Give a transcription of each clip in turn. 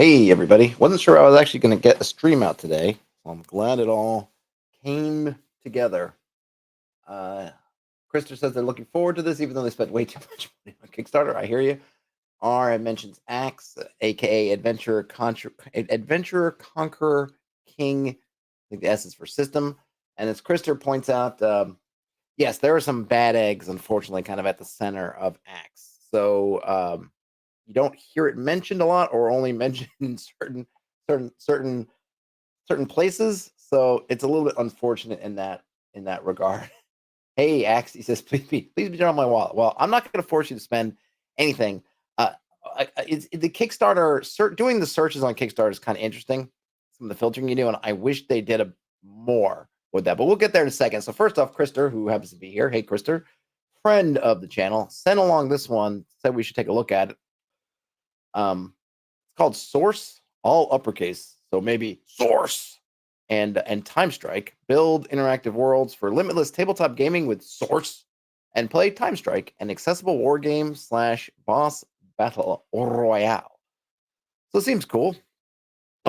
Hey, everybody. Wasn't sure I was actually going to get a stream out today. So I'm glad it all came together. Uh, Krista says they're looking forward to this, even though they spent way too much money on Kickstarter. I hear you. R mentions Axe, aka Adventurer Conqueror King. I think the S is for system. And as Krista points out, yes, there are some bad eggs, unfortunately, kind of at the center of Axe. So you don't hear it mentioned a lot, or only mentioned in certain places. So it's a little bit unfortunate in that regard. Hey, Axe, he says, please be on my wallet. Well, I'm not going to force you to spend anything. It's the Kickstarter. Doing the searches on Kickstarter is kind of interesting. Some of the filtering you do, and I wish they did more with that. But we'll get there in a second. So first off, Krister, who happens to be here, hey, Krister, friend of the channel, sent along this one. Said we should take a look at it. It's called Source, all uppercase. So maybe Source and TimeStrike. Build interactive worlds for limitless tabletop gaming with Source, and play TimeStrike, an accessible war game / boss battle royale. So it seems cool.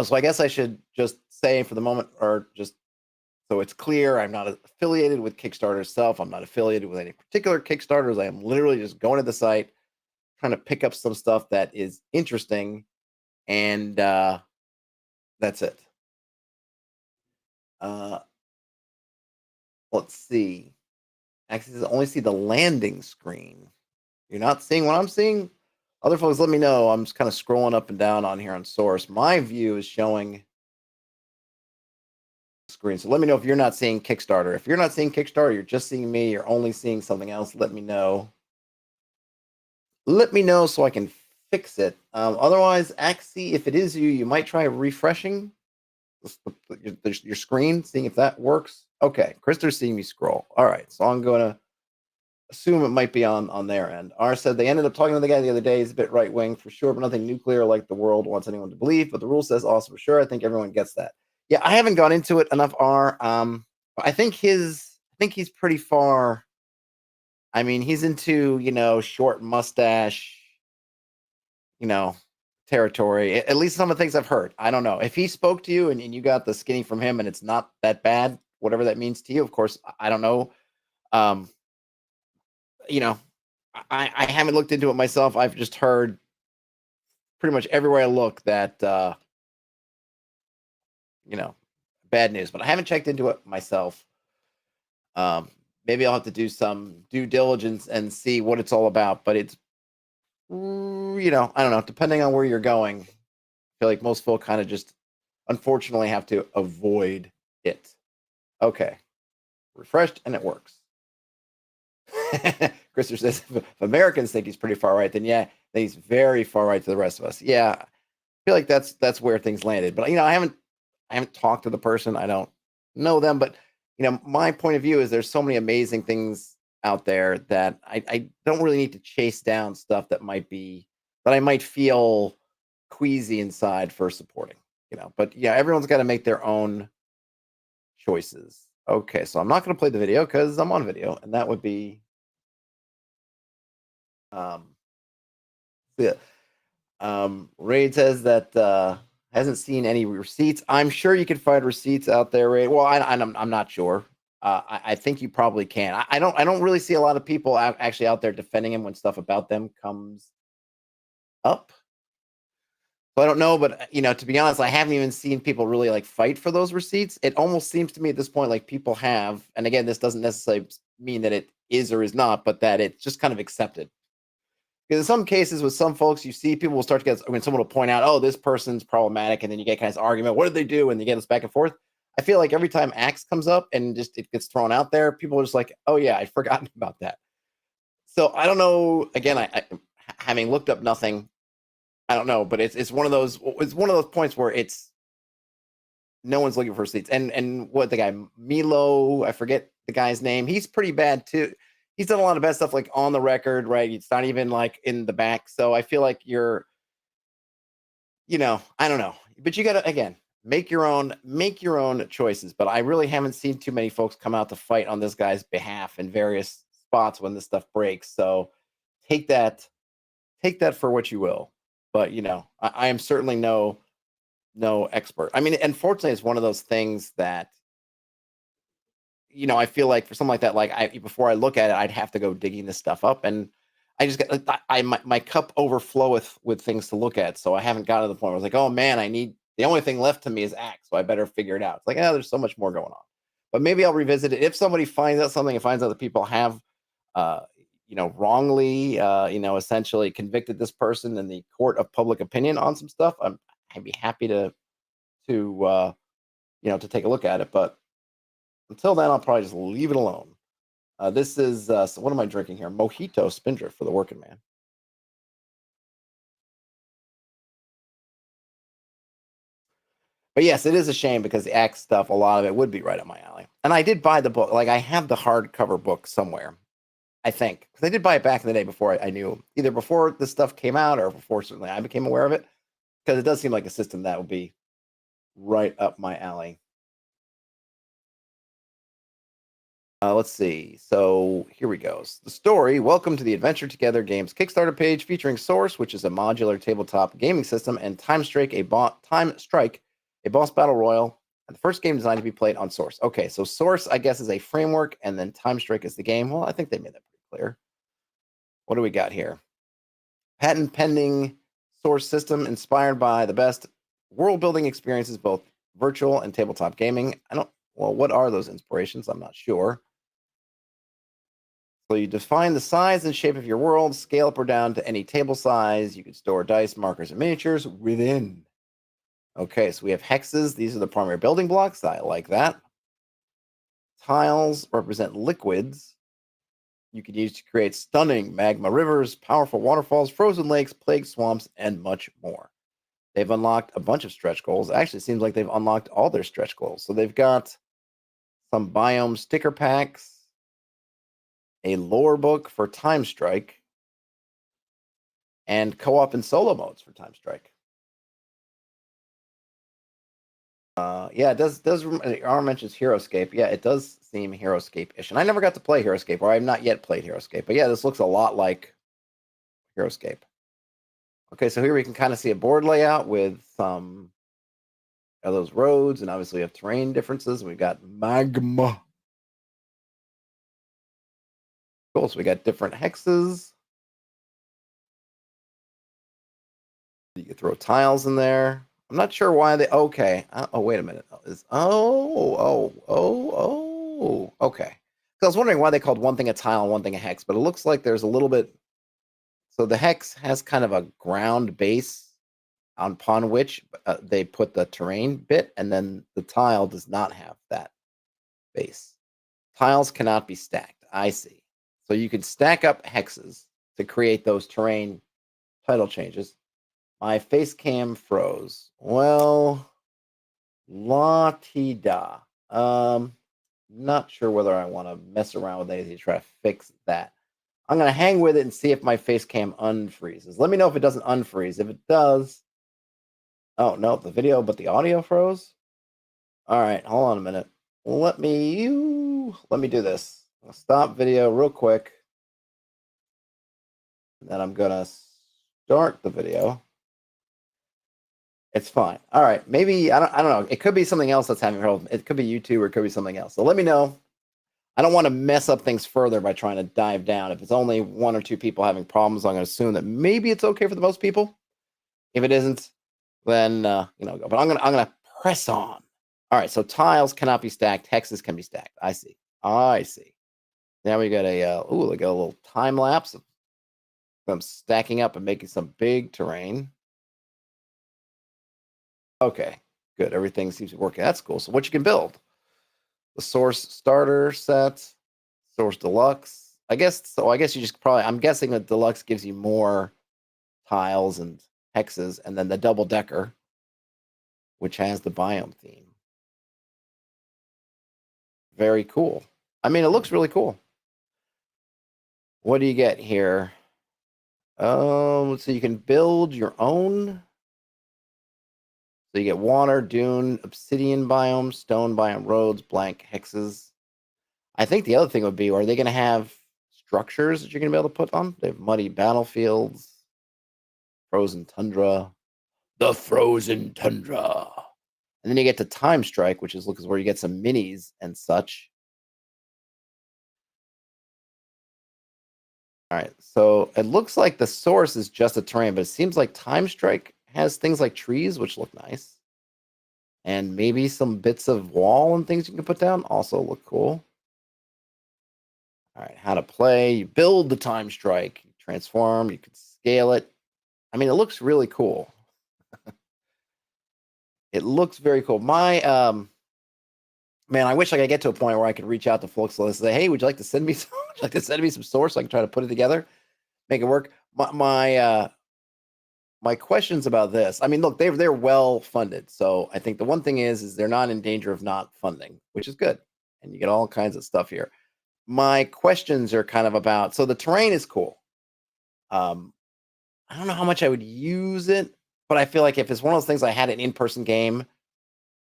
So I guess I should just say for the moment, or just so it's clear, I'm not affiliated with Kickstarter itself. I'm not affiliated with any particular Kickstarters. I am literally just going to the site, trying to pick up some stuff that is interesting, and that's it. Let's see. Actually, only see the landing screen. You're not seeing what I'm seeing? Other folks, let me know. I'm just kind of scrolling up and down on here on Source. My view is showing screen. So let me know if you're not seeing Kickstarter. If you're not seeing Kickstarter, you're just seeing me, you're only seeing something else, let me know. Let me know so I can fix it. Otherwise, Axie, if it is you, you might try refreshing your screen, seeing if that works. Okay, Krister's seeing me scroll. All right, so I'm going to assume it might be on their end. R said they ended up talking to the guy the other day. He's a bit right wing for sure, but nothing nuclear like the world wants anyone to believe. But the rule says also for sure. I think everyone gets that. Yeah, I haven't gone into it enough. R. I think he's pretty far. I mean, he's into short mustache, territory. At least some of the things I've heard. I don't know if he spoke to you and you got the skinny from him, and it's not that bad. Whatever that means to you, of course, I don't know. I haven't looked into it myself. I've just heard pretty much everywhere I look that bad news, but I haven't checked into it myself. Maybe I'll have to do some due diligence and see what it's all about. But it's I don't know. Depending on where you're going, I feel like most folk kind of just unfortunately have to avoid it. Okay, refreshed and it works. Krister says if Americans think he's pretty far right, then yeah, then he's very far right to the rest of us. Yeah, I feel like that's where things landed. But I haven't talked to the person. I don't know them, but my point of view is there's so many amazing things out there that I don't really need to chase down stuff that I might feel queasy inside for supporting. But yeah, everyone's got to make their own choices. Okay, so I'm not going to play the video because I'm on video, and that would be yeah. Raid says that hasn't seen any receipts. I'm sure you can find receipts out there, Raid. Well, I'm not sure. I think you probably can. I don't really see a lot of people actually out there defending him when stuff about them comes up. So I don't know, but to be honest, I haven't even seen people really like fight for those receipts. It almost seems to me at this point like people have, and again, this doesn't necessarily mean that it is or is not, but that it's just kind of accepted. Because in some cases with some folks, you see people will start to get, someone will point out, oh, this person's problematic, and then you get kind of this argument, what did they do? And you get this back and forth. I feel like every time Axe comes up and just it gets thrown out there, people are just like, oh yeah, I'd forgotten about that. So I don't know. Again, I having looked up nothing, I don't know, but it's one of those points where it's no one's looking for seats. And what the guy Milo, I forget the guy's name. He's pretty bad too. He's done a lot of bad stuff like on the record, right? It's not even like in the back. So I feel like you're, I don't know. But you gotta again make your own choices. But I really haven't seen too many folks come out to fight on this guy's behalf in various spots when this stuff breaks. So take that for what you will. But I am certainly no no expert. I mean, unfortunately, it's one of those things that I feel like for something like that, like before I look at it, I'd have to go digging this stuff up, and I just get my cup overfloweth with things to look at, so I haven't gotten to the point where I was like, oh man, the only thing left to me is Axe, so I better figure it out. It's like, there's so much more going on, but maybe I'll revisit it if somebody finds out something and finds out that people have, uh, wrongly, essentially convicted this person in the court of public opinion on some stuff. I'd be happy to take a look at it, but until then, I'll probably just leave it alone. This is so what am I drinking here? Mojito Spindrift for the working man. But yes, it is a shame because the Axe stuff, a lot of it would be right up my alley. And I did buy the book. Like I have the hardcover book somewhere, I think, because I did buy it back in the day before I knew, either before this stuff came out or before certainly I became aware of it. Because it does seem like a system that would be right up my alley. Let's see. So here we go. The story. Welcome to the Adventure Together Games Kickstarter page featuring Source, which is a modular tabletop gaming system, and TimeStrike, a boss battle royal. And the first game designed to be played on Source. Okay, so Source, I guess, is a framework, and then TimeStrike is the game. Well, I think they made that pretty clear. What do we got here? Patent pending Source system inspired by the best world building experiences, both virtual and tabletop gaming. What are those inspirations? I'm not sure. So you define the size and shape of your world, scale up or down to any table size. You can store dice, markers, and miniatures within. Okay, so we have hexes. These are the primary building blocks. I like that. Tiles represent liquids. You can use to create stunning magma rivers, powerful waterfalls, frozen lakes, plague swamps, and much more. They've unlocked a bunch of stretch goals. Actually, it seems like they've unlocked all their stretch goals. So they've got some biome sticker packs, a lore book for TimeStrike, and co-op and solo modes for TimeStrike. Yeah, it does. Arm mentions HeroScape. Yeah, it does seem HeroScape-ish, and I never got to play HeroScape, or I've not yet played HeroScape. But yeah, this looks a lot like HeroScape. Okay, so here we can kind of see a board layout with some of those roads, and obviously we have terrain differences. We've got magma. Cool. So we got different hexes. You can throw tiles in there. I'm not sure why they. Okay. Oh, wait a minute. Okay. So I was wondering why they called one thing a tile and one thing a hex, but it looks like there's a little bit. So the hex has kind of a ground base upon which they put the terrain bit, and then the tile does not have that base. Tiles cannot be stacked. I see. So you can stack up hexes to create those terrain title changes. My face cam froze. Well, la-ti-da. Not sure whether I want to mess around with anything to try to fix that. I'm going to hang with it and see if my face cam unfreezes. Let me know if it doesn't unfreeze. If it does, oh, no, the video, but the audio froze? All right, hold on a minute. Let me do this. I'll stop video real quick. And then I'm going to start the video. It's fine. All right. Maybe, I don't know. It could be something else that's having trouble. It could be YouTube or it could be something else. So let me know. I don't want to mess up things further by trying to dive down. If it's only one or two people having problems, I'm going to assume that maybe it's okay for the most people. If it isn't, then go. But I'm gonna press on. All right. So tiles cannot be stacked. Hexes can be stacked. I see. Now we got a we got a little time lapse of them stacking up and making some big terrain. Okay, good. Everything seems to be working. That's cool. So what you can build? The Source starter set, Source Deluxe. I guess you just probably. I'm guessing that Deluxe gives you more tiles and hexes, and then the double decker, which has the biome theme. Very cool. I mean, it looks really cool. What do you get here? So you can build your own. So you get water, dune, obsidian biome, stone biome, roads, blank, hexes. I think the other thing would be, are they going to have structures that you're going to be able to put on? They have muddy battlefields, frozen tundra, The frozen tundra. And then you get to TimeStrike, which is where you get some minis and such. All right, so it looks like the source is just a terrain, but it seems like TimeStrike has things like trees, which look nice. And maybe some bits of wall and things you can put down also look cool. All right, how to play. You build the TimeStrike, you transform, you can scale it. I mean, it looks really cool. It looks very cool. My man, I wish I could get to a point where I could reach out to folks and say, "Hey, would you like to send me some? Would you like to send me some source so I can try to put it together, make it work?" My questions about this. I mean, look, they're well funded, so I think the one thing is they're not in danger of not funding, which is good, and you get all kinds of stuff here. My questions are kind of about. So the terrain is cool. I don't know how much I would use it, but I feel like if it's one of those things I had an in-person game,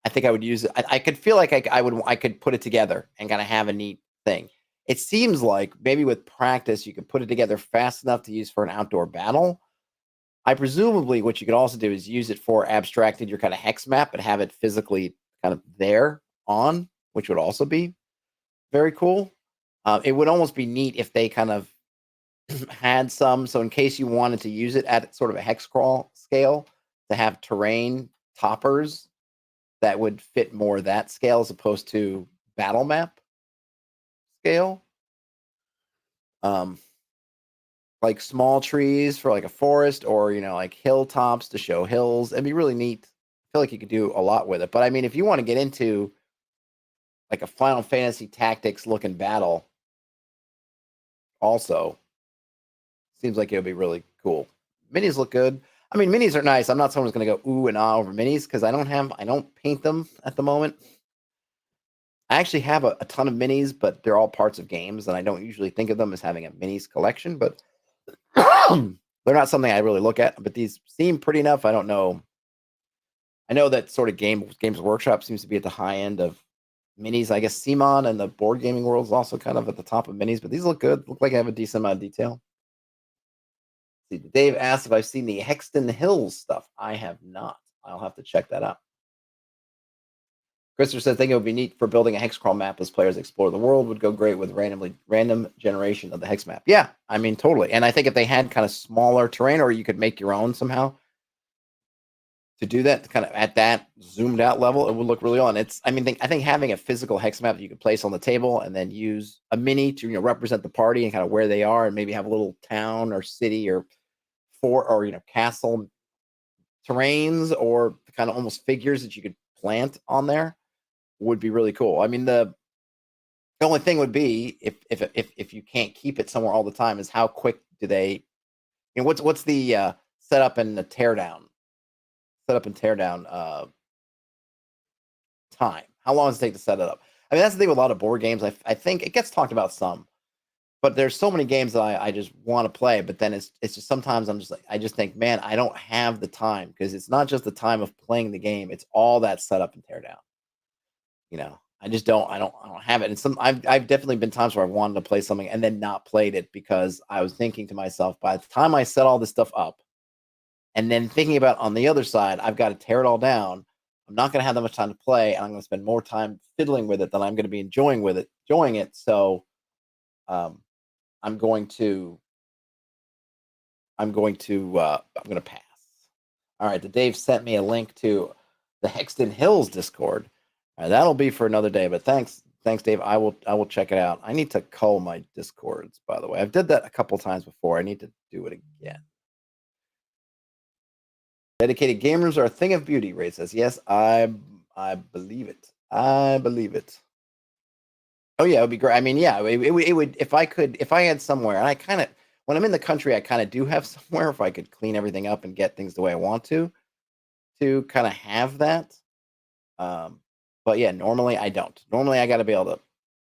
I think I would use it. I could feel like I could put it together and kind of have a neat thing. It seems like maybe with practice you could put it together fast enough to use for an outdoor battle. I presumably what you could also do is use it for abstracting your kind of hex map and have it physically kind of there on, which would also be very cool. It would almost be neat if they kind of had some. So in case you wanted to use it at sort of a hex crawl scale to have terrain toppers that would fit more that scale as opposed to battle map scale. Um, like small trees for like a forest or, like hilltops to show hills. It'd be really neat. I feel like you could do a lot with it. But I mean, if you want to get into like a Final Fantasy Tactics looking battle, also seems like it would be really cool. Minis look good. I mean, minis are nice. I'm not someone who's going to go ooh and ah over minis because I don't paint them at the moment. I actually have a ton of minis, but they're all parts of games, and I don't usually think of them as having a minis collection. But they're not something I really look at. But these seem pretty enough. I don't know. I know that sort of Games Workshop seems to be at the high end of minis. I guess Simon and the board gaming world is also kind of at the top of minis, but these look good. Look like I have a decent amount of detail. See, Dave asked if I've seen the Hexed Hills stuff. I have not. I'll have to check that out. Christopher said, "I think it would be neat for building a hex crawl map as players explore the world. Would go great with random generation of the hex map." Yeah, I mean, totally. And I think if they had kind of smaller terrain, or you could make your own somehow to do that, kind of at that zoomed out level, it would look really on. I think having a physical hex map that you could place on the table and then use a mini to represent the party and kind of where they are, and maybe have a little town or city or fort or castle terrains or kind of almost figures that you could plant on there would be really cool. I mean, the only thing would be if you can't keep it somewhere all the time is how quick do they? What's the setup and the teardown? Time. How long does it take to set it up? I mean, that's the thing with a lot of board games. I think it gets talked about some, but there's so many games that I just want to play. But then it's just sometimes I just think, man, I don't have the time because it's not just the time of playing the game; it's all that setup and teardown. I just don't have it. And I've definitely been times where I've wanted to play something and then not played it because I was thinking to myself, by the time I set all this stuff up, and then thinking about on the other side, I've got to tear it all down. I'm not going to have that much time to play, and I'm going to spend more time fiddling with it than I'm going to be enjoying it. So, I'm going to pass. All right, the Dave sent me a link to the Hexed Hills Discord. That'll be for another day. But thanks, Dave. I will check it out. I need to cull my Discords, by the way. I've did that a couple times before. I need to do it again. Dedicated gamers are a thing of beauty. Ray says, "Yes, I believe it. I believe it." Oh yeah, it would be great. I mean, yeah, it would if I had somewhere, and I kind of when I'm in the country, I kind of do have somewhere if I could clean everything up and get things the way I want to kind of have that. But yeah, normally I don't. Normally I got to be able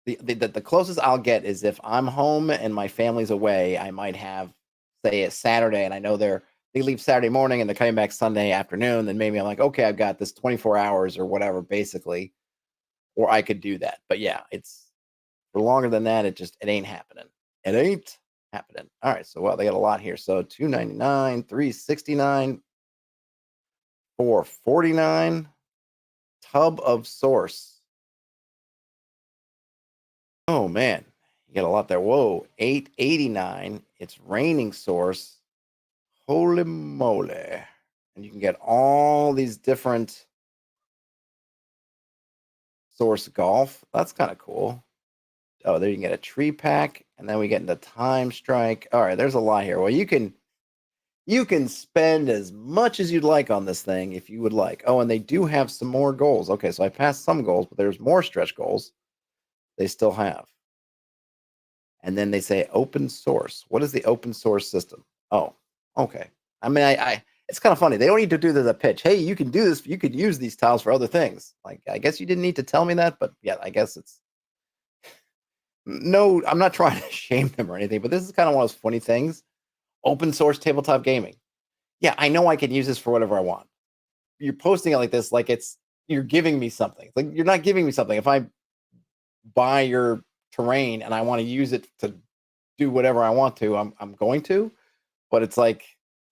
to. The closest I'll get is if I'm home and my family's away, I might have, say, a Saturday, and I know they leave Saturday morning and they're coming back Sunday afternoon. Then maybe I'm like, okay, I've got this 24 hours or whatever, basically, or I could do that. But yeah, it's for longer than that. It ain't happening. It ain't happening. All right, so they got a lot here. So $299, $369. for $49. Tub of Source. Oh man, you got a lot there. Whoa, $8.89. It's Raining Source. Holy moly. And you can get all these different Source Golf. That's kind of cool. Oh, there you can get a tree pack, and then we get into TimeStrike. All right, there's a lot here. Well, you can spend as much as you'd like on this thing if you would like. Oh, and they do have some more goals. Okay, so I passed some goals, but there's more stretch goals they still have. And then they say open source. What is the open source system? Oh, okay. I mean, I it's kind of funny. They don't need to do the pitch. Hey, you can do this. You could use these tiles for other things. Like, I guess you didn't need to tell me that, but yeah, I guess it's no, I'm not trying to shame them or anything, but this is kind of one of those funny things. Open source tabletop gaming. Yeah, I know I can use this for whatever I want. You're posting it like this, like you're giving me something. It's like you're not giving me something. If I buy your terrain and I want to use it to do whatever I want to, I'm going to. But it's like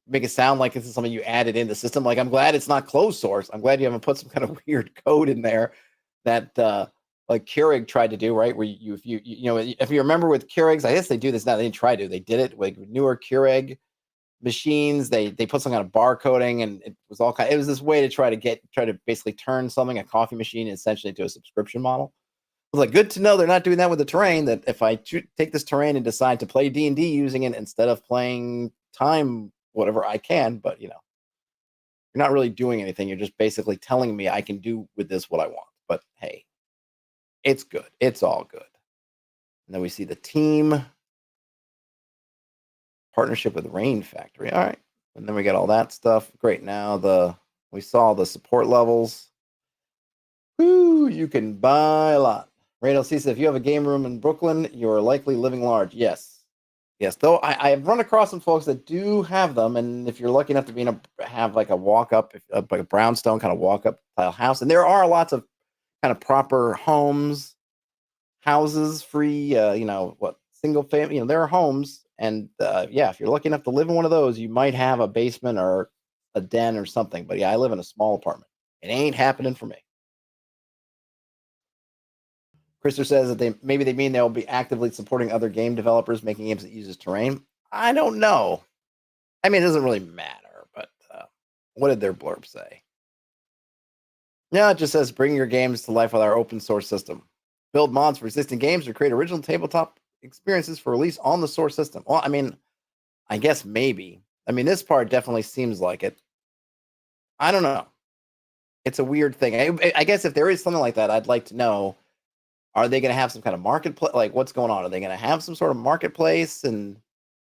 make it sound like this is something you added in the system. Like I'm glad it's not closed source. I'm glad you haven't put some kind of weird code in there that like Keurig tried to do, right? Where if you remember with Keurigs, I guess they do this now. They didn't try to. They did it like newer Keurig machines. They put some kind of barcoding, and it was all kind. It was this way to try to basically turn something, a coffee machine, essentially into a subscription model. It was like good to know they're not doing that with the terrain. That if I take this terrain and decide to play D&D using it instead of playing time, whatever I can, but you're not really doing anything. You're just basically telling me I can do with this what I want. But hey. It's good. It's all good. And then we see the team partnership with Rain Factory. All right. And then we got all that stuff. Great. Now we saw the support levels. Woo, you can buy a lot. Radel C says if you have a game room in Brooklyn, you're likely living large. Yes. Yes. Though I've run across some folks that do have them. And if you're lucky enough to have like a walk-up, like a brownstone kind of walk-up style house, and there are lots of kind of proper houses, free, single family, there are homes. And if you're lucky enough to live in one of those, you might have a basement or a den or something. But yeah, I live in a small apartment. It ain't happening for me. Krister says that maybe they mean they'll be actively supporting other game developers making games that uses terrain. I don't know. I mean, it doesn't really matter, but what did their blurb say? Yeah, it just says bring your games to life with our open source system. Build mods for existing games or create original tabletop experiences for release on the source system. Well, I mean, I guess maybe. I mean, this part definitely seems like it. I don't know. It's a weird thing. I guess if there is something like that, I'd like to know, are they going to have some kind of marketplace? Like, what's going on? Are they going to have some sort of marketplace? And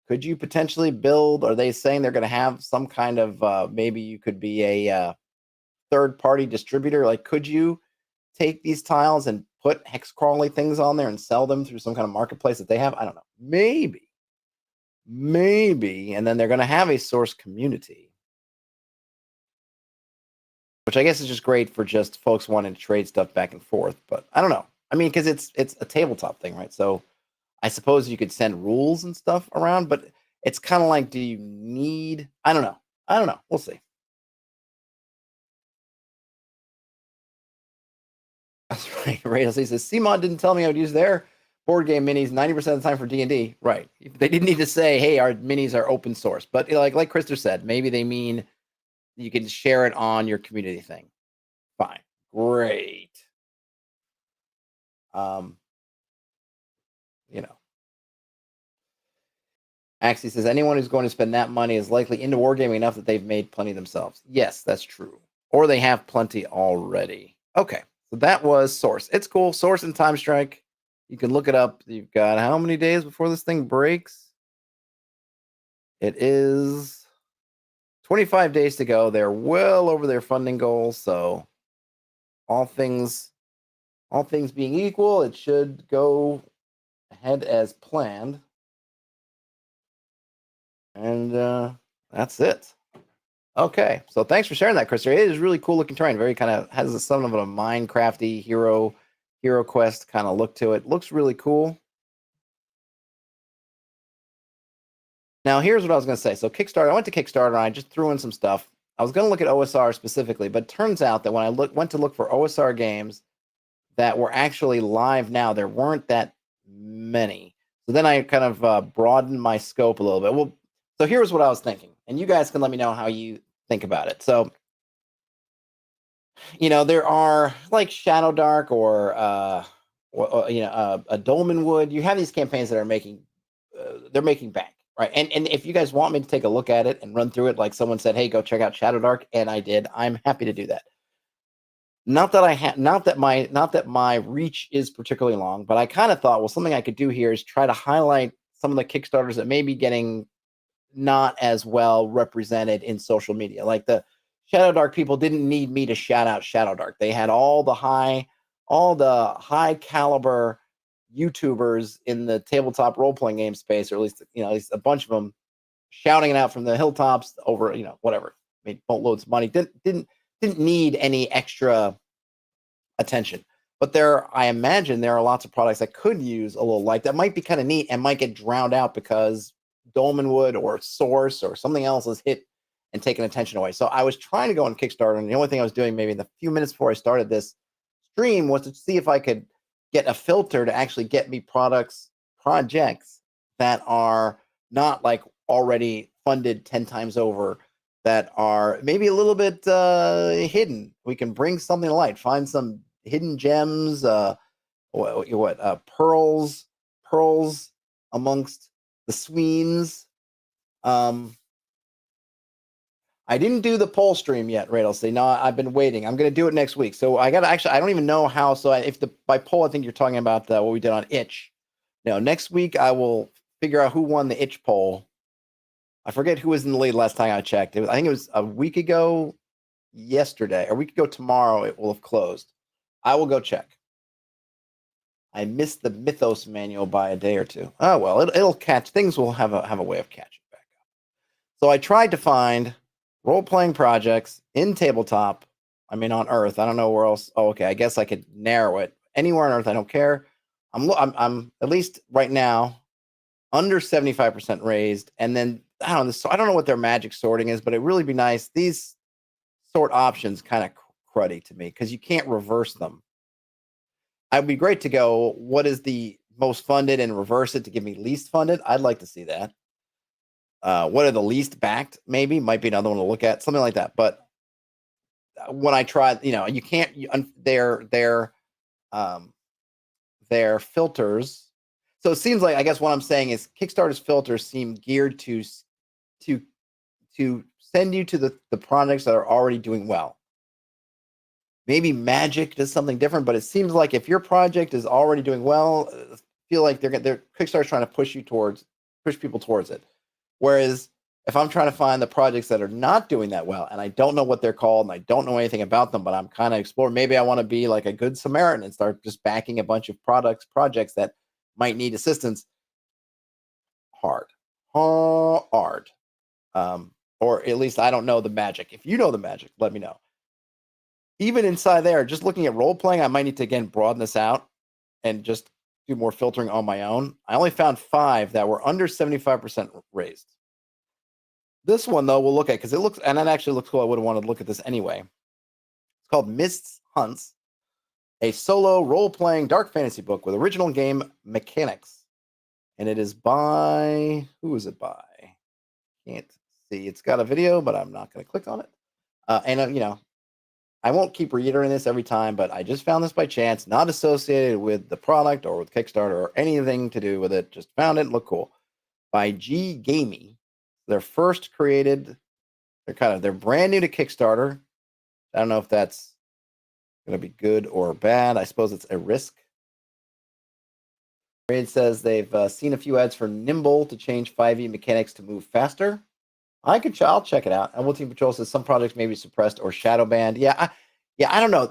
could you potentially build? Are they saying they're going to have some kind of, maybe you could be a third-party distributor? Like, could you take these tiles and put hex crawly things on there and sell them through some kind of marketplace that they have? I don't know. Maybe. And then they're going to have a source community, which I guess is just great for just folks wanting to trade stuff back and forth. But I don't know. I mean, because it's a tabletop thing, right? So I suppose you could send rules and stuff around, but it's kind of like, do you need? I don't know. We'll see. That's right. Rachel says CMOD didn't tell me I would use their board game minis 90% of the time for D&D. Right. They didn't need to say, hey, our minis are open source. But like Krister said, maybe they mean you can share it on your community thing. Fine. Great. Axie says anyone who's going to spend that money is likely into wargaming enough that they've made plenty themselves. Yes, that's true. Or they have plenty already. Okay. So that was Source. It's cool. Source and TimeStrike. You can look it up. You've got how many days before this thing breaks? It is 25 days to go. They're well over their funding goal. So all things being equal, it should go ahead as planned. And that's it. Okay. So thanks for sharing that, Chris. It is really cool looking terrain. Very kind of has some of a Minecrafty hero quest kind of look to it. Looks really cool. Now, here's what I was going to say. So Kickstarter, I went to Kickstarter and I just threw in some stuff. I was going to look at OSR specifically, but turns out that when I went to look for OSR games that were actually live now, there weren't that many. So then I kind of broadened my scope a little bit. Well, so here's what I was thinking, and you guys can let me know how you think about it. So, there are like Shadow Dark or a Dolmen Wood. You have these campaigns that are making they're making bank, right? And if you guys want me to take a look at it and run through it, like someone said, hey, go check out Shadow Dark, and I did. I'm happy to do that. Not that my reach is particularly long, but I kind of thought, well, something I could do here is try to highlight some of the Kickstarters that may be getting not as well represented in social media. Like the Shadow Dark people didn't need me to shout out Shadow Dark. They had all the high caliber YouTubers in the tabletop role playing game space, or at least a bunch of them shouting it out from the hilltops over whatever. Made boatloads of money. Didn't need any extra attention. But I imagine there are lots of products that could use a little light that might be kind of neat and might get drowned out because Dolmenwood or Source or something else has hit and taken attention away. So I was trying to go on Kickstarter, and the only thing I was doing maybe in the few minutes before I started this stream was to see if I could get a filter to actually get me projects that are not like already funded 10 times over, that are maybe a little bit hidden. We can bring something to light, find some hidden gems, pearls amongst the sweens. I didn't do the poll stream yet, right? I'll say no. I've been waiting. I'm going to do it next week. So I got to actually. I don't even know how. So by poll, I think you're talking about what we did on Itch. Next week I will figure out who won the Itch poll. I forget who was in the lead last time I checked. I think it was a week ago yesterday, or a week ago tomorrow. It will have closed. I will go check. I missed the Mythos manual by a day or two. Oh well, it'll catch. Things will have a way of catching back up. So I tried to find role-playing projects in tabletop. I mean, on Earth. I don't know where else. Oh, okay. I guess I could narrow it anywhere on Earth. I don't care. I'm at least right now under 75% raised, and then I don't know what their magic sorting is, but it'd really be nice. These sort options kind of cruddy to me because you can't reverse them. I'd be great to go, what is the most funded, and reverse it to give me least funded. I'd like to see that. What are the least backed? Maybe might be another one to look at, something like that. But when I tried, you can't. Their filters. So it seems like, I guess what I'm saying is Kickstarter's filters seem geared to send you to the projects that are already doing well. Maybe Magic does something different, but it seems like if your project is already doing well, I feel like they're Kickstarter's trying to push people towards it. Whereas if I'm trying to find the projects that are not doing that well, and I don't know what they're called, and I don't know anything about them, but I'm kind of exploring, maybe I want to be like a good Samaritan and start just backing a bunch of projects that might need assistance. Hard. Or at least I don't know the magic. If you know the magic, let me know. Even inside there, just looking at role playing, I might need to again broaden this out and just do more filtering on my own. I only found 5 that were under 75% raised. This one though, we'll look at because it actually looks cool. I would have wanted to look at this anyway. It's called Mists Hunts, a solo role-playing dark fantasy book with original game mechanics. And it is by, who is it by? Can't see. It's got a video, but I'm not going to click on it. I won't keep reiterating this every time, but I just found this by chance, not associated with the product or with Kickstarter or anything to do with it. Just found it and looked cool. By G Gamey. They're first created. They're brand new to Kickstarter. I don't know if that's going to be good or bad. I suppose it's a risk. Raid says they've seen a few ads for Nimble to change 5e mechanics to move faster. I'll check it out. And Will Team Patrol says some projects may be suppressed or shadow banned. I don't know.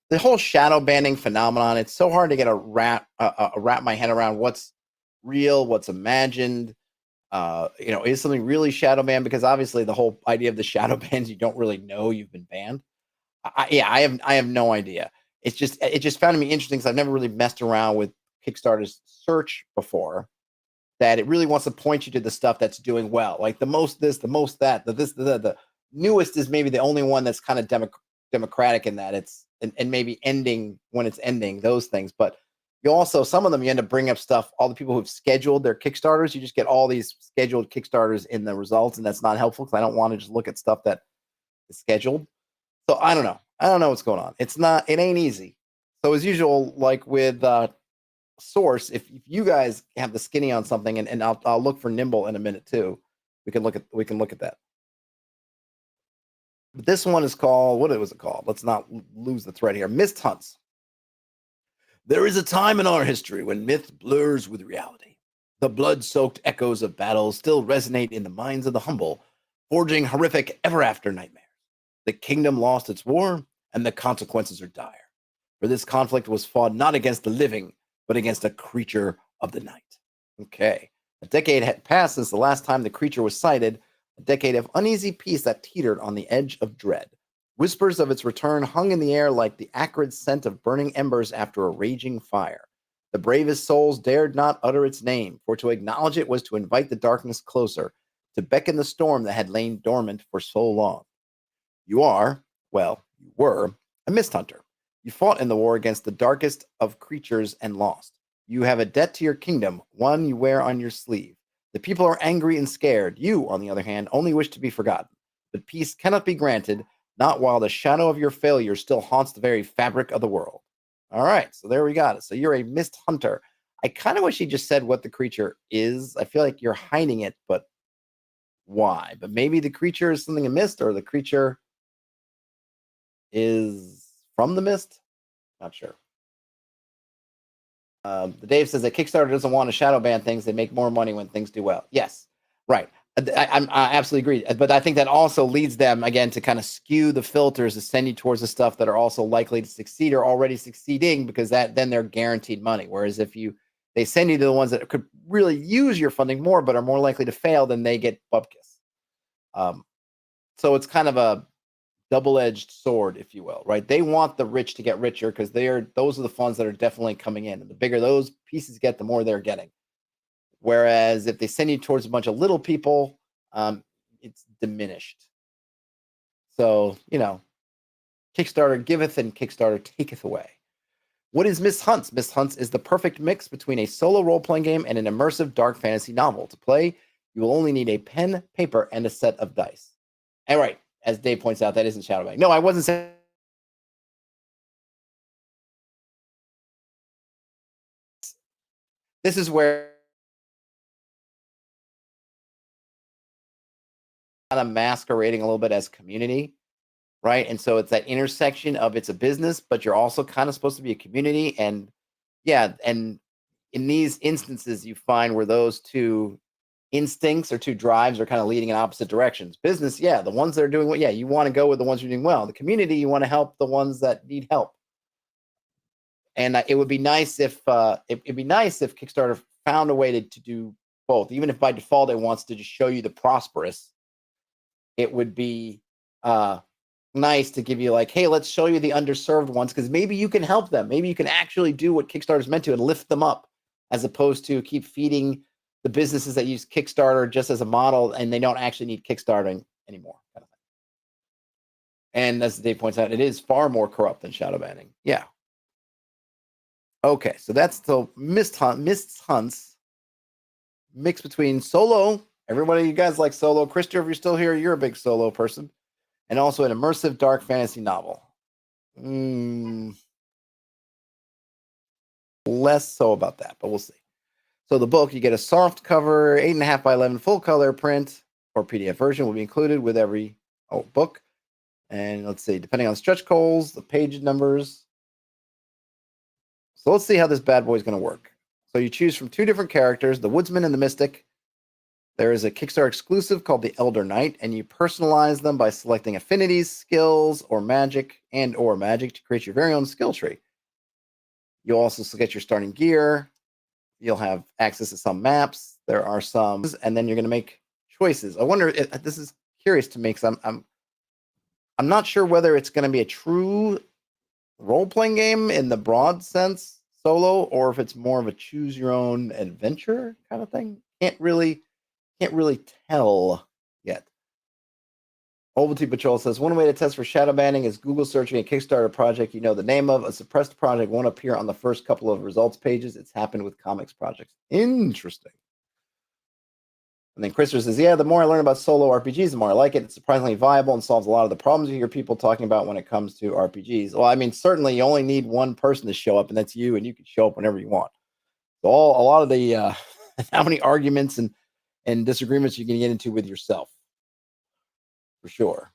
The whole shadow banning phenomenon, it's so hard to get wrap my head around what's real, what's imagined. Is something really shadow banned? Because obviously the whole idea of the shadow bans, you don't really know you've been banned. I have no idea. It just found me interesting because I've never really messed around with Kickstarter's search before. That it really wants to point you to the stuff that's doing well, like the most this, the most that, the newest is maybe the only one that's kind of democratic in that it's and maybe ending when it's ending, those things. But you also, some of them, you end up bringing up stuff, all the people who've scheduled their Kickstarters, you just get all these scheduled Kickstarters in the results, and that's not helpful because I don't want to just look at stuff that is scheduled. So I don't know. I don't know what's going on. It ain't easy. So as usual, like with Source, if you guys have the skinny on something, and I'll look for Nimble in a minute too. We can look at that. But this one is called, what was it called? Let's not lose the thread here. Mist Hunts. There is a time in our history when myth blurs with reality. The blood-soaked echoes of battle still resonate in the minds of the humble, forging horrific ever-after nightmares. The kingdom lost its war, and the consequences are dire. For this conflict was fought not against the living, but against a creature of the night. Okay. A decade had passed since the last time the creature was sighted, a decade of uneasy peace that teetered on the edge of dread. Whispers of its return hung in the air like the acrid scent of burning embers after a raging fire. The bravest souls dared not utter its name, for to acknowledge it was to invite the darkness closer, to beckon the storm that had lain dormant for so long. You were a mist hunter. You fought in the war against the darkest of creatures and lost. You have a debt to your kingdom, one you wear on your sleeve. The people are angry and scared. You, on the other hand, only wish to be forgotten. But peace cannot be granted, not while the shadow of your failure still haunts the very fabric of the world. All right, so there we got it. So you're a mist hunter. I kind of wish he just said what the creature is. I feel like you're hiding it, but why? But maybe the creature is something a mist, or the creature is from the mist. Not sure. The Dave says that Kickstarter doesn't want to shadow ban things. They make more money when things do well. Yes, right. I absolutely agree. But I think that also leads them, again, to kind of skew the filters to send you towards the stuff that are also likely to succeed or already succeeding, because then they're guaranteed money. Whereas if they send you to the ones that could really use your funding more but are more likely to fail, then they get bupkis. So it's kind of a double-edged sword, if you will, right? They want the rich to get richer because those are the funds that are definitely coming in. And the bigger those pieces get, the more they're getting. Whereas if they send you towards a bunch of little people, it's diminished. So, Kickstarter giveth and Kickstarter taketh away. What is Mist Hunts? Mist Hunts is the perfect mix between a solo role-playing game and an immersive dark fantasy novel. To play, you will only need a pen, paper, and a set of dice. All right. As Dave points out, that isn't shadow banning. No, I wasn't saying. This is where kind of masquerading a little bit as community, right? And so it's that intersection of it's a business, but you're also kind of supposed to be a community. And yeah, and in these instances, you find where those two instincts or two drives are kind of leading in opposite directions. Business, yeah, the ones that are doing well, yeah, you want to go with the ones who are doing well. The community, you want to help the ones that need help. And it would be nice if Kickstarter found a way to do both, even if by default it wants to just show you the prosperous. It would be nice to give you like, hey, let's show you the underserved ones, because maybe you can help them. Maybe you can actually do what Kickstarter's meant to and lift them up, as opposed to keep feeding the businesses that use Kickstarter just as a model and they don't actually need Kickstarting anymore. Kind of thing. And as Dave points out, it is far more corrupt than shadow banning. Yeah. Okay, so that's the Mist Hunts mix between solo. Everybody, you guys like solo. Christopher, if you're still here, you're a big solo person. And also an immersive dark fantasy novel. Less so about that, but we'll see. So the book, you get a soft cover, 8.5 by 11 full color print, or PDF version will be included with every book. And let's see, depending on stretch goals, the page numbers. So let's see how this bad boy is going to work. So you choose from two different characters, the Woodsman and the Mystic. There is a Kickstarter exclusive called the Elder Knight, and you personalize them by selecting affinities, skills, or magic to create your very own skill tree. You'll also get your starting gear. You'll have access to some maps. There are some, and then you're going to make choices. I wonder if this is curious to me, because I'm not sure whether it's going to be a true role-playing game in the broad sense, solo, or if it's more of a choose your own adventure kind of thing. Can't really tell yet. Ovaltine Patrol says, one way to test for shadow banning is Google searching a Kickstarter project you know the name of. A suppressed project won't appear on the first couple of results pages. It's happened with comics projects. Interesting. And then Christopher says, yeah, the more I learn about solo RPGs, the more I like it. It's surprisingly viable and solves a lot of the problems you hear people talking about when it comes to RPGs. Well, I mean, certainly you only need one person to show up, and that's you, and you can show up whenever you want. So a lot of the how many arguments and disagreements you can get into with yourself, for sure.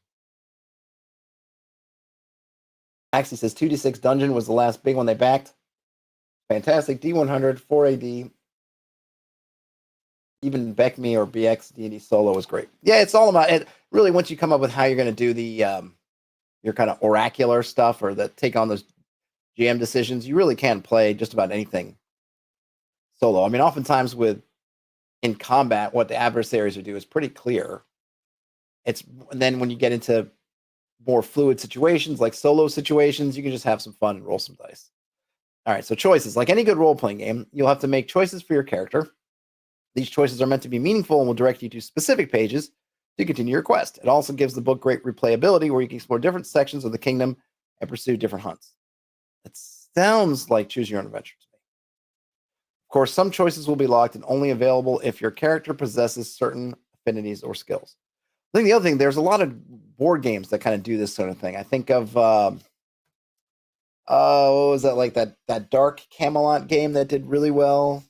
Axie says 2d6 Dungeon was the last big one they backed. Fantastic. D100, 4AD. Even Beck Me or BX D&D Solo was great. Yeah, it's all about it. Really, once you come up with how you're going to do the your kind of oracular stuff or take on those GM decisions, you really can play just about anything solo. I mean, oftentimes in combat, what the adversaries would do is pretty clear. It's then when you get into more fluid situations like solo situations, you can just have some fun and roll some dice. All right, so choices. Like any good role-playing game, you'll have to make choices for your character. These choices are meant to be meaningful and will direct you to specific pages to continue your quest. It also gives the book great replayability where you can explore different sections of the kingdom and pursue different hunts. It sounds like Choose Your Own Adventure to me. Of course, some choices will be locked and only available if your character possesses certain affinities or skills. I think the other thing, there's a lot of board games that kind of do this sort of thing. I think of what was that, like that Dark Camelot game that did really well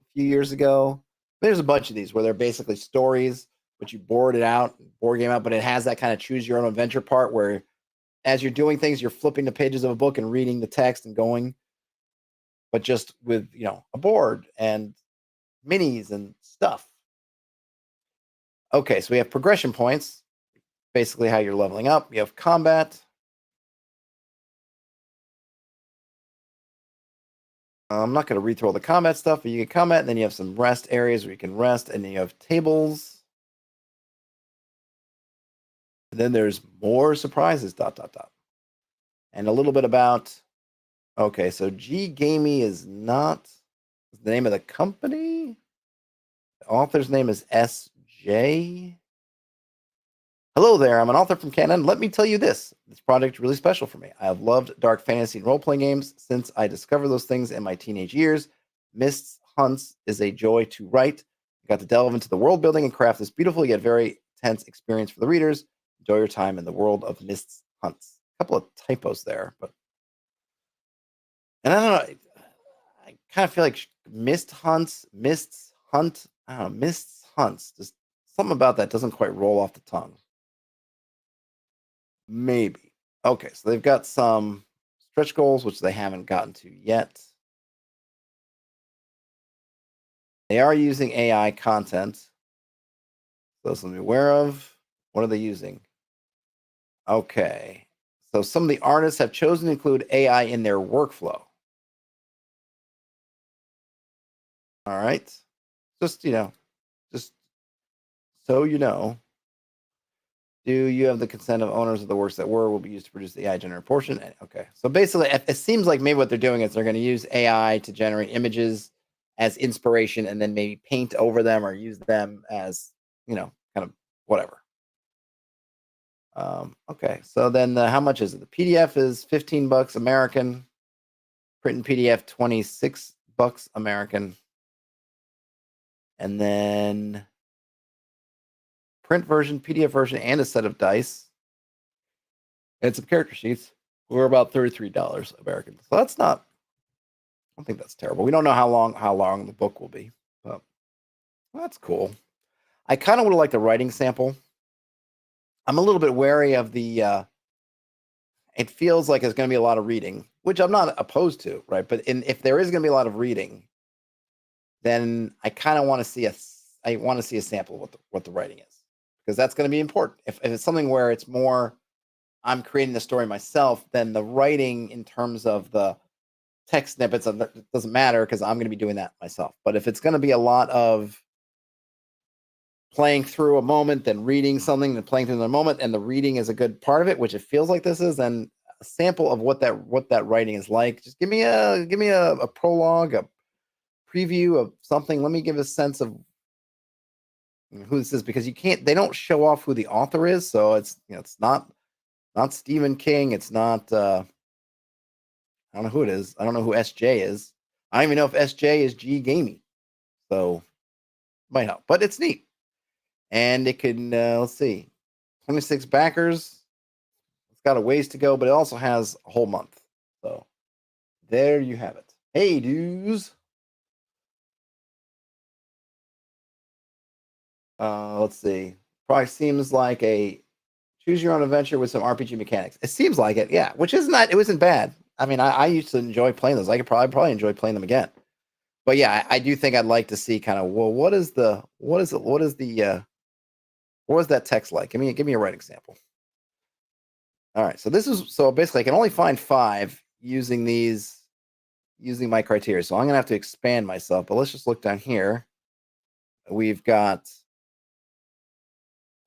a few years ago? There's a bunch of these where they're basically stories, but you board game out, but it has that kind of choose your own adventure part where as you're doing things, you're flipping the pages of a book and reading the text and going, but just with, a board and minis and stuff. Okay, so we have progression points, basically how you're leveling up. You have combat. I'm not going to read through all the combat stuff, but you get combat, and then you have some rest areas where you can rest, and then you have tables. And then there's more surprises, ... And a little bit about, okay, so G Gamey is not the name of the company. The author's name is SJ. Hello there, I'm an author from Canada, and let me tell you this project is really special for me. I have loved dark fantasy and role-playing games since I discovered those things in my teenage years. Mist's Hunts is a joy to write. I got to delve into the world building and craft this beautiful yet very tense experience for the readers. Enjoy your time in the world of Mist's Hunts. A couple of typos there, but and I don't know, I kind of feel like Mist's Hunts, I don't know, Mist's Hunts, just something about that doesn't quite roll off the tongue. Maybe. Okay, so they've got some stretch goals, which they haven't gotten to yet. They are using AI content. So something to be aware of. What are they using? Okay. So some of the artists have chosen to include AI in their workflow. All right. Just so you know. Do you have the consent of owners of the works that will be used to produce the AI generated portion? Okay. So basically, it seems like maybe what they're doing is they're going to use AI to generate images as inspiration and then maybe paint over them or use them as, kind of whatever. Okay. So then how much is it? The PDF is $15 American. Print and PDF, $26 American. And then print version, PDF version, and a set of dice, and some character sheets were about $33 American. So that's not, I don't think that's terrible. We don't know how long the book will be, but that's cool. I kind of would have liked a writing sample. I'm a little bit wary of the, it feels like there's going to be a lot of reading, which I'm not opposed to, right? But if there is going to be a lot of reading, then I kind of want to see a sample of what the writing is. Because that's going to be important. If it's something where it's more, I'm creating the story myself, then the writing in terms of the text snippets doesn't matter because I'm going to be doing that myself. But if it's going to be a lot of playing through a moment, then reading something, then playing through the moment, and the reading is a good part of it, which it feels like this is, then a sample of what that writing is like. Just give me a prologue, a preview of something. Let me give a sense of who this is, because they don't show off who the author is, so it's it's not Stephen King, it's not I don't know who it is. I don't know who SJ is. I don't even know if SJ is G Gamey. So might help. But it's neat. And it can let's see. 26 backers. It's got a ways to go, but it also has a whole month. So there you have it. Hey dudes. Let's see. Probably seems like a choose your own adventure with some RPG mechanics. It seems like it, yeah. Which is not. It wasn't bad. I mean, I used to enjoy playing those. I could probably enjoy playing them again. But yeah, I do think I'd like to see kind of what is that text like? Give me a right example. All right, so basically I can only find 5 using my criteria. So I'm gonna have to expand myself. But let's just look down here. We've got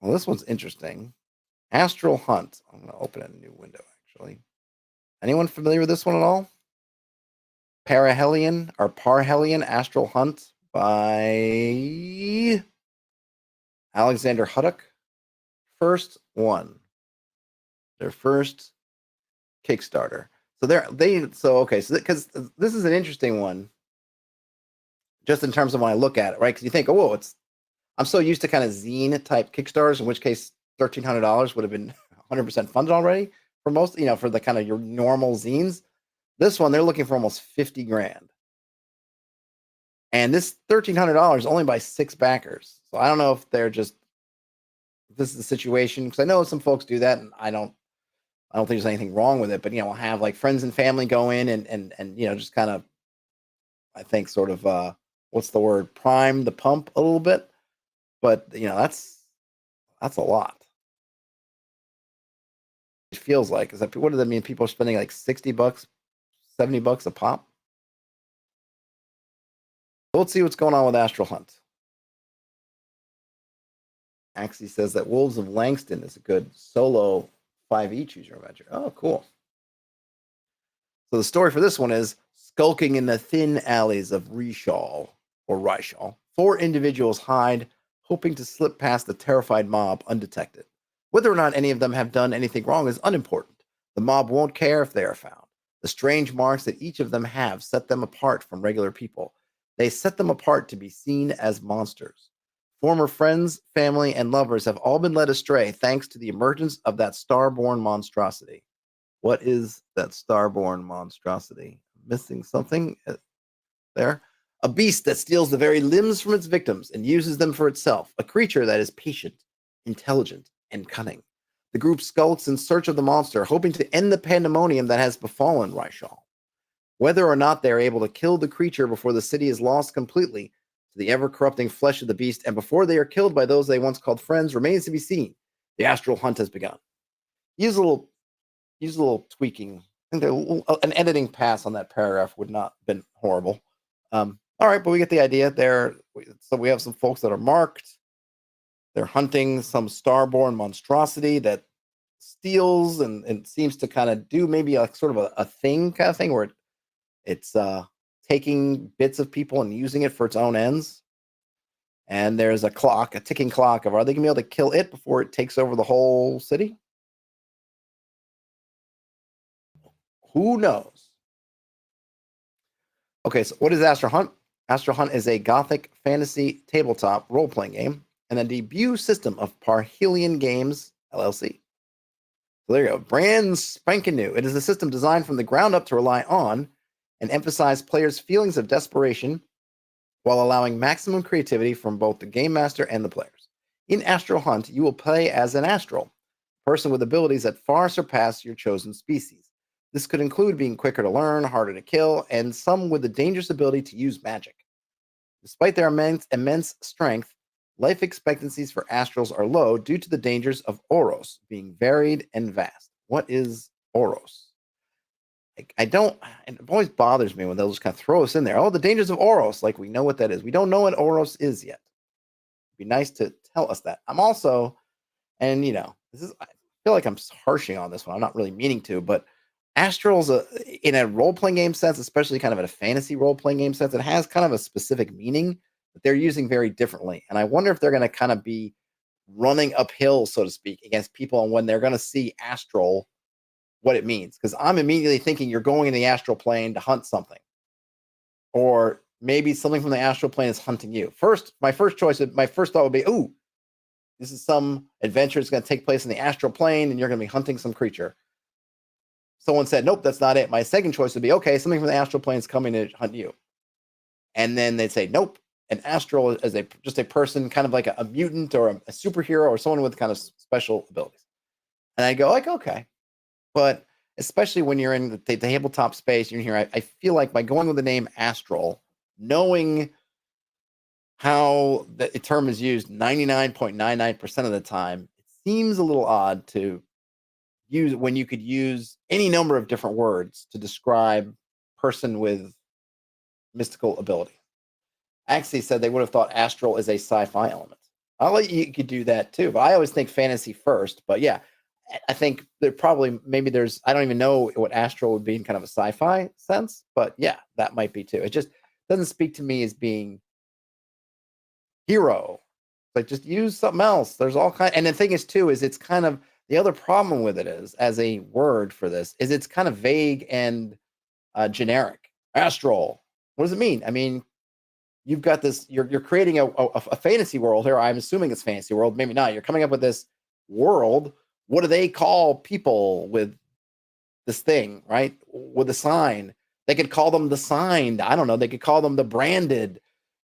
this one's interesting. Astral Hunt. I'm gonna open a new window actually. Anyone familiar with this one at all? Parhelion Astral Hunt by Alexander Huddock. First one. Their first Kickstarter. So because this is an interesting one, just in terms of when I look at it, right? Because you think, I'm so used to kind of zine type Kickstarters, in which case $1,300 would have been 100% funded already for most, for the kind of your normal zines. This one, they're looking for almost 50 grand. And this $1,300 only by 6 backers. So I don't know if this is the situation, because I know some folks do that, and I don't think there's anything wrong with it, but we'll have like friends and family go in and just kind of, I think, sort of what's the word, prime the pump a little bit. But that's a lot. It feels like, what does that mean? People are spending like $60, $70 a pop. So let's see what's going on with Astral Hunt. Axie says that Wolves of Langston is a good solo 5e choose your adventure. Oh, cool. So the story for this one is skulking in the thin alleys of Rishal. 4 individuals hide, hoping to slip past the terrified mob undetected. Whether or not any of them have done anything wrong is unimportant. The mob won't care if they are found. The strange marks that each of them have set them apart from regular people. They set them apart to be seen as monsters. Former friends, family, and lovers have all been led astray thanks to the emergence of that starborn monstrosity. What is that starborn monstrosity? Missing something there? A beast that steals the very limbs from its victims and uses them for itself. A creature that is patient, intelligent, and cunning. The group skulks in search of the monster, hoping to end the pandemonium that has befallen Rishal. Whether or not they are able to kill the creature before the city is lost completely to the ever-corrupting flesh of the beast, and before they are killed by those they once called friends, remains to be seen. The Astral Hunt has begun. Use a little tweaking. I think an editing pass on that paragraph would not have been horrible. All right, but we get the idea there. So we have some folks that are marked. They're hunting some starborn monstrosity that steals and seems to kind of do maybe a sort of a thing kind of thing where it's taking bits of people and using it for its own ends. And there's a ticking clock of, are they going to be able to kill it before it takes over the whole city? Who knows? Okay, so what is Astral Hunt? Astral Hunt is a gothic fantasy tabletop role-playing game and a debut system of Parhelion Games, LLC. So there you go. Brand spanking new. It is a system designed from the ground up to rely on and emphasize players' feelings of desperation while allowing maximum creativity from both the game master and the players. In Astral Hunt, you will play as an astral, a person with abilities that far surpass your chosen species. This could include being quicker to learn, harder to kill, and some with the dangerous ability to use magic. Despite their immense strength, life expectancies for astrals are low due to the dangers of Oros being varied and vast. What is Oros? It always bothers me when they'll just kind of throw us in there. Oh, the dangers of Oros. Like, we know what that is. We don't know what Oros is yet. It'd be nice to tell us that. I'm also, I feel like I'm harshing on this one. I'm not really meaning to, but Astral's in a role-playing game sense, especially kind of in a fantasy role-playing game sense, it has kind of a specific meaning but they're using very differently. And I wonder if they're going to kind of be running uphill, so to speak, against people, and when they're going to see Astral, what it means. Because I'm immediately thinking you're going in the astral plane to hunt something, or maybe something from the astral plane is hunting you. My first thought would be, ooh, this is some adventure that's going to take place in the astral plane, and you're going to be hunting some creature. Someone said, nope, that's not it. My second choice would be, okay, something from the astral plane is coming to hunt you. And then they'd say, nope, an astral is just a person, kind of like a mutant or a superhero or someone with kind of special abilities. And I go like, okay. But especially when you're in the tabletop space, you're here, I feel like by going with the name Astral, knowing how the term is used 99.99% of the time, it seems a little odd to use when you could use any number of different words to describe person with mystical ability. Actually said they would have thought astral is a sci-fi element. You could do that too, but I always think fantasy first. But yeah, I think I don't even know what astral would be in kind of a sci-fi sense, but yeah, that might be too. It just doesn't speak to me as being hero. Like, just use something else. There's all kind, and the thing is too, is it's kind of, the other problem with it is, as a word for this, is it's kind of vague and generic. Astral, what does it mean? I mean, you've got this, you're creating a fantasy world here. I'm assuming it's fantasy world, maybe not. You're coming up with this world. What do they call people with this thing, right? With a sign. They could call them the signed. I don't know. They could call them the branded.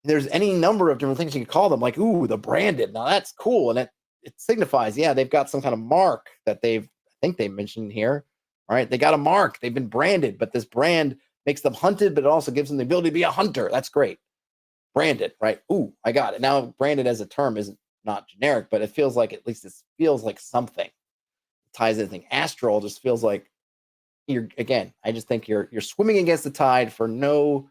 There's any number of different things you could call them, like, ooh, the branded. Now that's cool. And it signifies, yeah, they've got some kind of mark that I think they mentioned here. All right. They got a mark. They've been branded, but this brand makes them hunted, but it also gives them the ability to be a hunter. That's great. Branded, right? Ooh, I got it. Now, branded as a term isn't not generic, but it feels like, at least it feels like something. It ties anything. Astral just feels like I just think you're swimming against the tide for no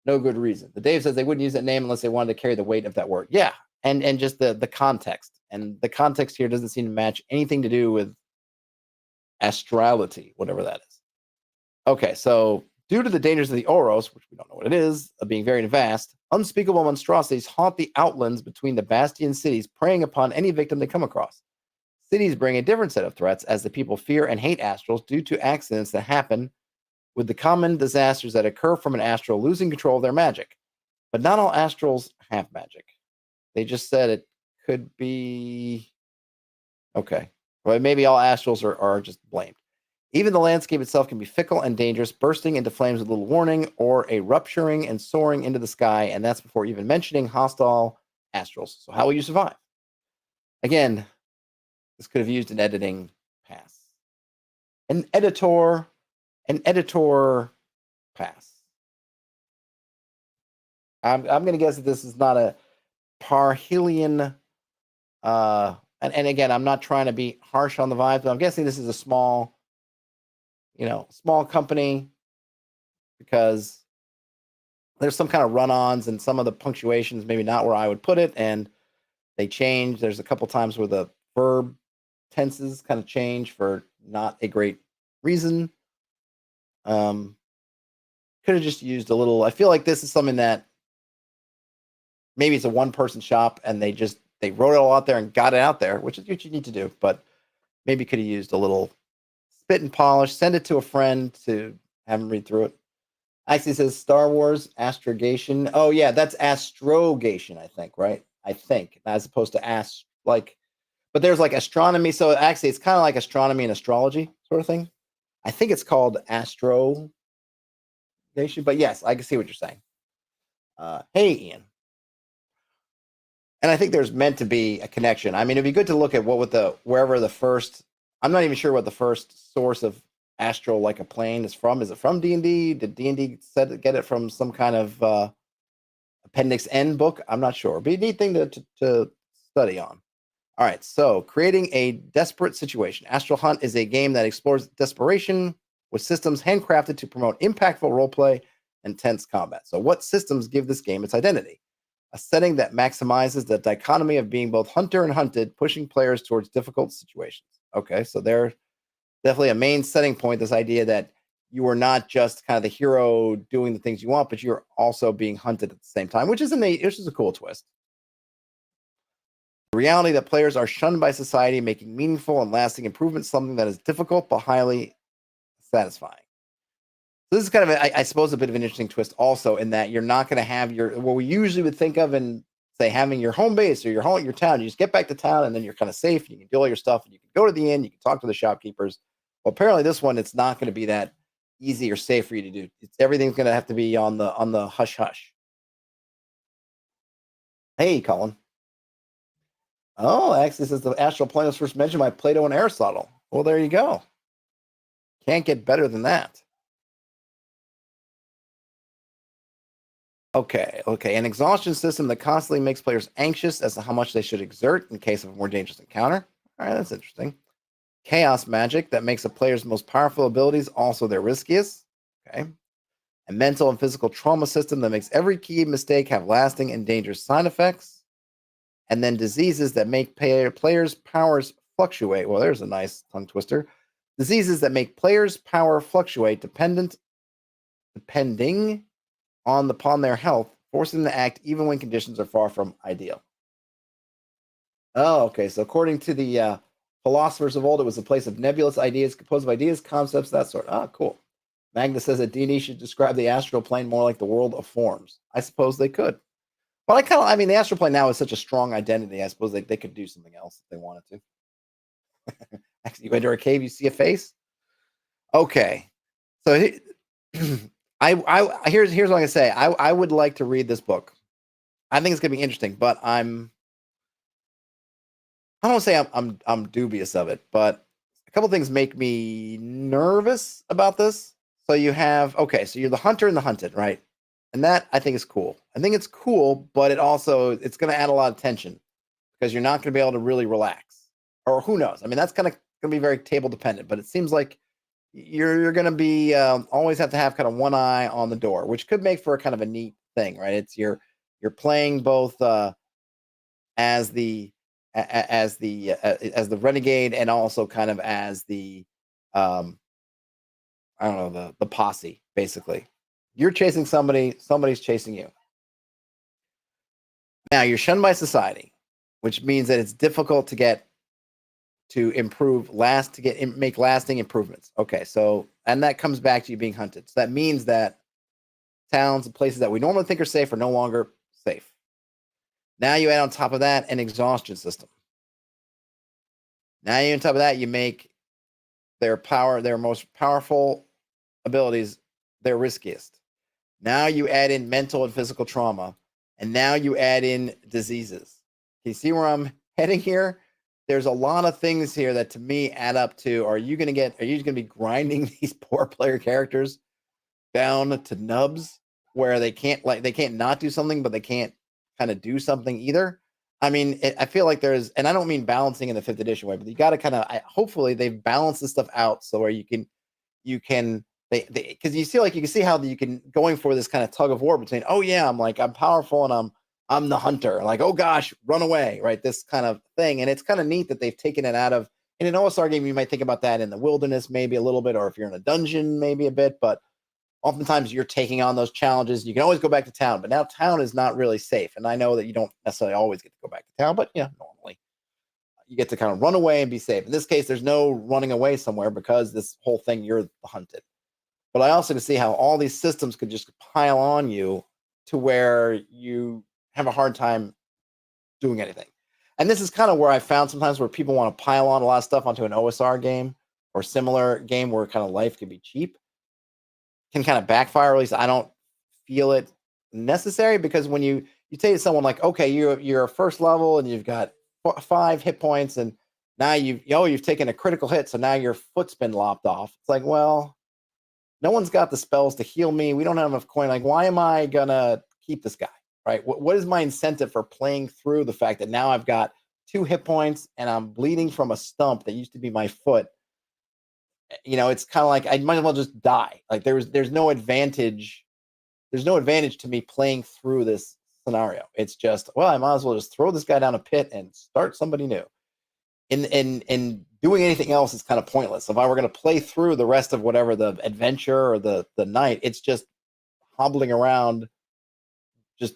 good reason. The Dave says they wouldn't use that name unless they wanted to carry the weight of that word. Yeah. And just the context. And the context here doesn't seem to match anything to do with astrality, whatever that is. Okay, so due to the dangers of the Oros, which we don't know what it is, of being very vast, unspeakable monstrosities haunt the outlands between the bastion cities, preying upon any victim they come across. Cities bring a different set of threats as the people fear and hate astrals due to accidents that happen with the common disasters that occur from an astral losing control of their magic. But not all astrals have magic. They just said it could be... Okay. Well, maybe all astrals are just blamed. Even the landscape itself can be fickle and dangerous, bursting into flames with little warning, or a rupturing and soaring into the sky, and that's before even mentioning hostile astrals. So how will you survive? Again, this could have used an editing pass. An editor pass. I'm going to guess that this is not a Parhelion, and again, I'm not trying to be harsh on the vibes, but I'm guessing this is a small company, because there's some kind of run-ons and some of the punctuations maybe not where I would put it, and they change. There's a couple times where the verb tenses kind of change for not a great reason. Could have just used a little. I feel like this is something that maybe it's a one-person shop and they wrote it all out there and got it out there, which is what you need to do, but maybe could have used a little spit and polish, send it to a friend to have him read through it. Actually says Star Wars astrogation. Oh yeah, that's astrogation, I think, right? I think, as opposed to but there's like astronomy. So actually it's kind of like astronomy and astrology sort of thing. I think it's called astrogation, but yes, I can see what you're saying. Hey, Ian. And I think there's meant to be a connection. I mean, it'd be good to look at I'm not even sure what the first source of astral like a plane is from. Is it from D&D? Did D&D get it from some kind of Appendix N book? I'm not sure. But a neat thing to study on. All right, so creating a desperate situation. Astral Hunt is a game that explores desperation with systems handcrafted to promote impactful roleplay and tense combat. So what systems give this game its identity? A setting that maximizes the dichotomy of being both hunter and hunted, pushing players towards difficult situations. Okay, so they're definitely a main setting point, this idea that you are not just kind of the hero doing the things you want, but you're also being hunted at the same time, which is a cool twist. The reality that players are shunned by society, making meaningful and lasting improvements, something that is difficult but highly satisfying. So this is kind of, I suppose, a bit of an interesting twist also, in that you're not going to have what we usually would think of in, say, having your home base or your town. You just get back to town and then you're kind of safe. You can do all your stuff and you can go to the inn. You can talk to the shopkeepers. Well, apparently this one, it's not going to be that easy or safe for you to do. Everything's going to have to be on the hush hush. Hey, Colin. Oh, actually, says the astral plane was first mentioned by Plato and Aristotle. Well, there you go. Can't get better than that. Okay. An exhaustion system that constantly makes players anxious as to how much they should exert in case of a more dangerous encounter. All right, that's interesting. Chaos magic that makes a player's most powerful abilities also their riskiest. Okay. A mental and physical trauma system that makes every key mistake have lasting and dangerous side effects. And then diseases that make players' powers fluctuate. Well, there's a nice tongue twister. Diseases that make players' power fluctuate depending upon their health, forcing them to act even when conditions are far from ideal. Oh, okay. So according to the philosophers of old, it was a place of nebulous ideas, composed of ideas, concepts, that sort. Ah, cool. Magnus says that D&D should describe the astral plane more like the world of forms. I suppose they could. But the astral plane now is such a strong identity. I suppose they could do something else if they wanted to. Actually, you enter a cave, you see a face. Okay, so here's what I'm gonna say. I would like to read this book. I think it's gonna be interesting, but I don't want to say I'm dubious of it, but a couple things make me nervous about this. So you have so you're the hunter and the hunted, right? And that I think is cool. I think it's cool, but it's going to add a lot of tension because you're not going to be able to really relax, or who knows? I mean, that's kind of going to be very table dependent. But it seems like you're going to be always have to have kind of one eye on the door, which could make for a kind of a neat thing, right? It's you're playing both as the renegade and also kind of as the I don't know, the posse, basically. You're chasing somebody, somebody's chasing you. Now you're shunned by society, which means that it's difficult to make lasting improvements. Okay, so and that comes back to you being hunted. So that means that towns and places that we normally think are safe are no longer safe. Now you add on top of that an exhaustion system. Now on top of that, you make their most powerful abilities their riskiest. Now you add in mental and physical trauma, and now you add in diseases. Can you see where I'm heading here? There's a lot of things here that to me add up to, are you just going to be grinding these poor player characters down to nubs where they can't not do something, but they can't kind of do something either? I mean, I feel like there's, and I don't mean balancing in the 5th edition way, but you got to hopefully they've balanced this stuff out so where you can because you can see how you can going for this kind of tug of war between, oh yeah, I'm powerful and I'm the hunter, like, oh gosh, run away, right? This kind of thing. And it's kind of neat that they've taken it out of, in an OSR game, you might think about that in the wilderness, maybe a little bit, or if you're in a dungeon, maybe a bit, but oftentimes you're taking on those challenges. You can always go back to town, but now town is not really safe. And I know that you don't necessarily always get to go back to town, but normally you get to kind of run away and be safe. In this case, there's no running away somewhere because this whole thing, you're the hunted. But I also can see how all these systems could just pile on you to where you have a hard time doing anything. And this is kind of where I found sometimes where people want to pile on a lot of stuff onto an OSR game or similar game where kind of life can be cheap, can kind of backfire. At least I don't feel it necessary, because when you say to someone like, okay, you're first level and you've got 5 hit points, and now you've taken a critical hit, so now your foot's been lopped off. It's like, well, no one's got the spells to heal me. We don't have enough coin. Like, why am I gonna keep this guy? Right? What is my incentive for playing through the fact that now I've got 2 hit points and I'm bleeding from a stump that used to be my foot? It's kind of like I might as well just die. Like there's no advantage. There's no advantage to me playing through this scenario. It's just, well, I might as well just throw this guy down a pit and start somebody new. in doing anything else is kind of pointless. If I were going to play through the rest of whatever the adventure or the night, it's just hobbling around, just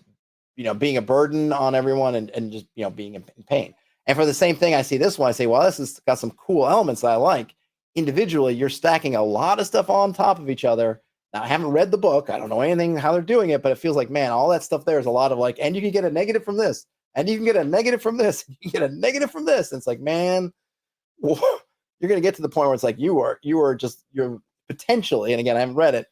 being a burden on everyone and just being in pain. And for the same thing, I see this one, I say, well, this has got some cool elements that I like. Individually, you're stacking a lot of stuff on top of each other. Now, I haven't read the book. I don't know anything how they're doing it, but it feels like, man, all that stuff there is a lot of like, and you can get a negative from this, and you can get a negative from this, you can get a negative from this. And it's like, man, well, you're going to get to the point where it's like you're potentially, and again, I haven't read it,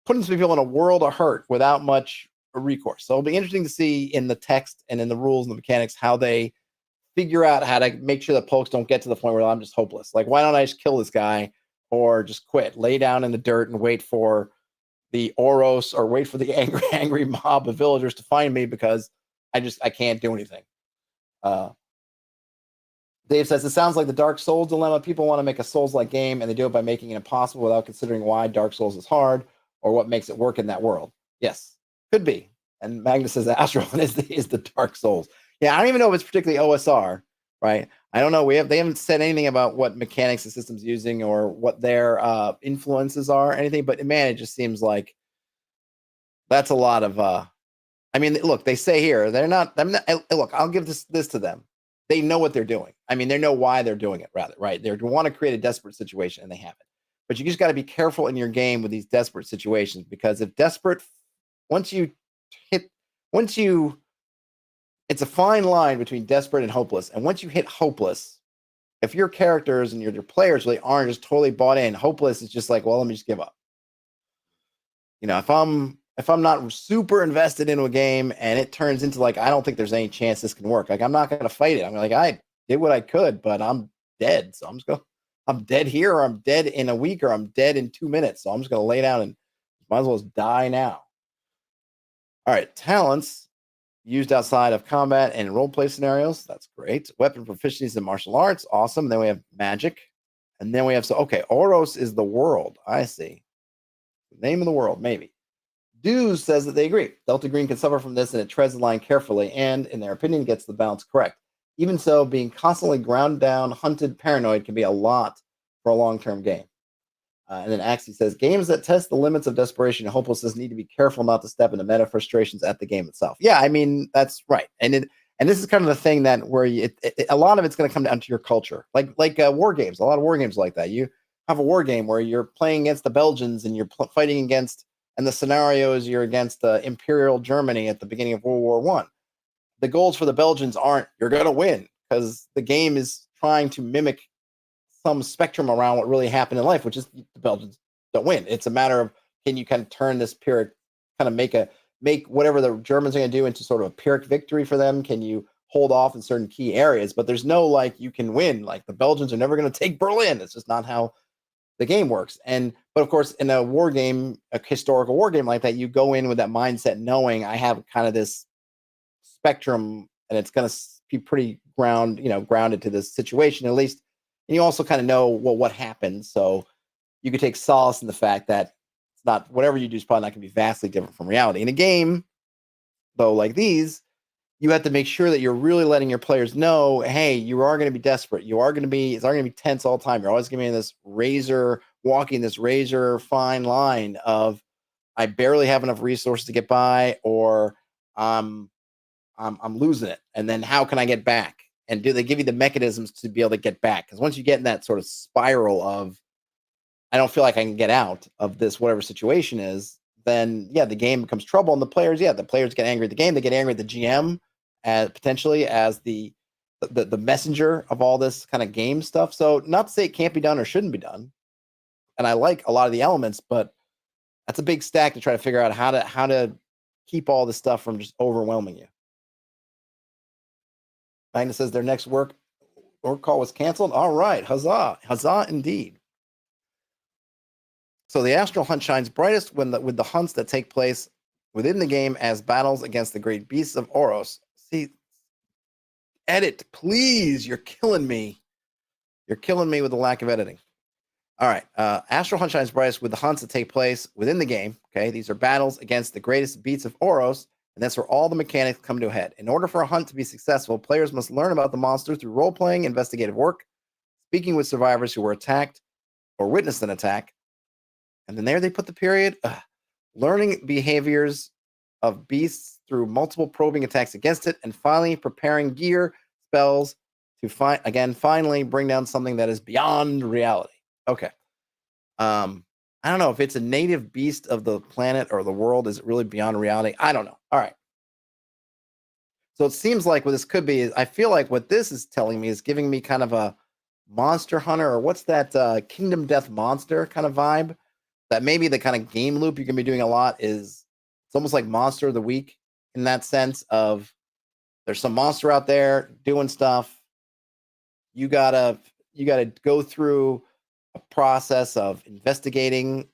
putting some people in a world of hurt without much recourse. So it'll be interesting to see in the text and in the rules and the mechanics how they figure out how to make sure that folks don't get to the point where I'm just hopeless. Like, why don't I just kill this guy or just quit, lay down in the dirt and wait for the Oros or wait for the angry mob of villagers to find me because I can't do anything. Dave says, it sounds like the Dark Souls dilemma. People want to make a Souls-like game, and they do it by making it impossible without considering why Dark Souls is hard or what makes it work in that world. Yes, could be. And Magnus says Astral is the Dark Souls. Yeah, I don't even know if it's particularly OSR, right? I don't know. They haven't said anything about what mechanics the system's using or what their influences are, anything. But man, it just seems like that's a lot of. I mean, look, they say here they're not. Look, I'll give this to them. They know what they're doing. I mean, they know why they're doing it. Rather, right? They want to create a desperate situation, and they have it. But you just got to be careful in your game with these desperate situations, because if desperate, it's a fine line between desperate and hopeless. And once you hit hopeless, if your characters and your players really aren't just totally bought in, hopeless is just like, well, let me just give up. If I'm not super invested into a game and it turns into like, I don't think there's any chance this can work. Like, I'm not going to fight it. I'm like, I did what I could, but I'm dead. So I'm dead here, or I'm dead in a week, or I'm dead in 2 minutes. So I'm just going to lay down and might as well just die now. All right. Talents used outside of combat and role play scenarios. That's great. Weapon proficiencies in martial arts. Awesome. And then we have magic. And then we have, Oros is the world. I see. The name of the world, maybe. Dews says that they agree. Delta Green can suffer from this, and it treads the line carefully and, in their opinion, gets the balance correct. Even so, being constantly ground down, hunted, paranoid can be a lot for a long-term game. And then Axie says, games that test the limits of desperation and hopelessness need to be careful not to step into meta frustrations at the game itself. Yeah, I mean, that's right. And this is kind of the thing that where a lot of it's going to come down to your culture. Like war games, a lot of war games like that. You have a war game where you're playing against the Belgians and you're fighting against, and the scenario is you're against Imperial Germany at the beginning of World War I. The goals for the Belgians aren't, you're going to win, because the game is trying to mimic some spectrum around what really happened in life, which is the Belgians don't win. It's a matter of, can you kind of turn this Pyrrhic, kind of make whatever the Germans are going to do into sort of a Pyrrhic victory for them? Can you hold off in certain key areas? But there's no like, you can win. Like, the Belgians are never going to take Berlin. It's just not how the game works. But of course, in a war game, a historical war game like that, you go in with that mindset, knowing I have kind of this spectrum, and it's going to be pretty grounded to this situation, at least. And you also kind of know, well, what happened. So you could take solace in the fact that it's not, whatever you do is probably not going to be vastly different from reality. In a game, though, like these, you have to make sure that you're really letting your players know, hey, you are going to be desperate. It's not going to be tense all the time. You're always going to be walking this razor fine line of, I barely have enough resources to get by, or I'm losing it. And then how can I get back? And do they give you the mechanisms to be able to get back? Because once you get in that sort of spiral of, I don't feel like I can get out of this, whatever situation is, then yeah, the game becomes trouble. And the players get angry at the game. They get angry at the GM potentially as the messenger of all this kind of game stuff. So not to say it can't be done or shouldn't be done. And I like a lot of the elements, but that's a big stack to try to figure out how to keep all this stuff from just overwhelming you. Magnus says their next work call was canceled. All right. Huzzah indeed. So the astral hunt shines brightest with the hunts that take place within the game as battles against the great beasts of Oros. See, edit, please. You're killing me. You're killing me with the lack of editing. All right. Astral hunt shines brightest with the hunts that take place within the game. Okay. These are battles against the greatest beasts of Oros and that's where all the mechanics come to a head. In order for a hunt to be successful, players must learn about the monster through role-playing, investigative work, speaking with survivors who were attacked or witnessed an attack. And then there they put the period. Learning behaviors of beasts through multiple probing attacks against it, and finally preparing gear, spells to finally bring down something that is beyond reality. Okay. I don't know if it's a native beast of the planet or the world. Is it really beyond reality? I don't know. All right. So it seems like what this could be is, I feel like what this is telling me is giving me kind of a Monster Hunter, or what's that, Kingdom Death Monster kind of vibe. That maybe the kind of game loop you're going to be doing a lot is, it's almost like Monster of the Week in that sense of, there's some monster out there doing stuff. You gotta go through a process of investigating,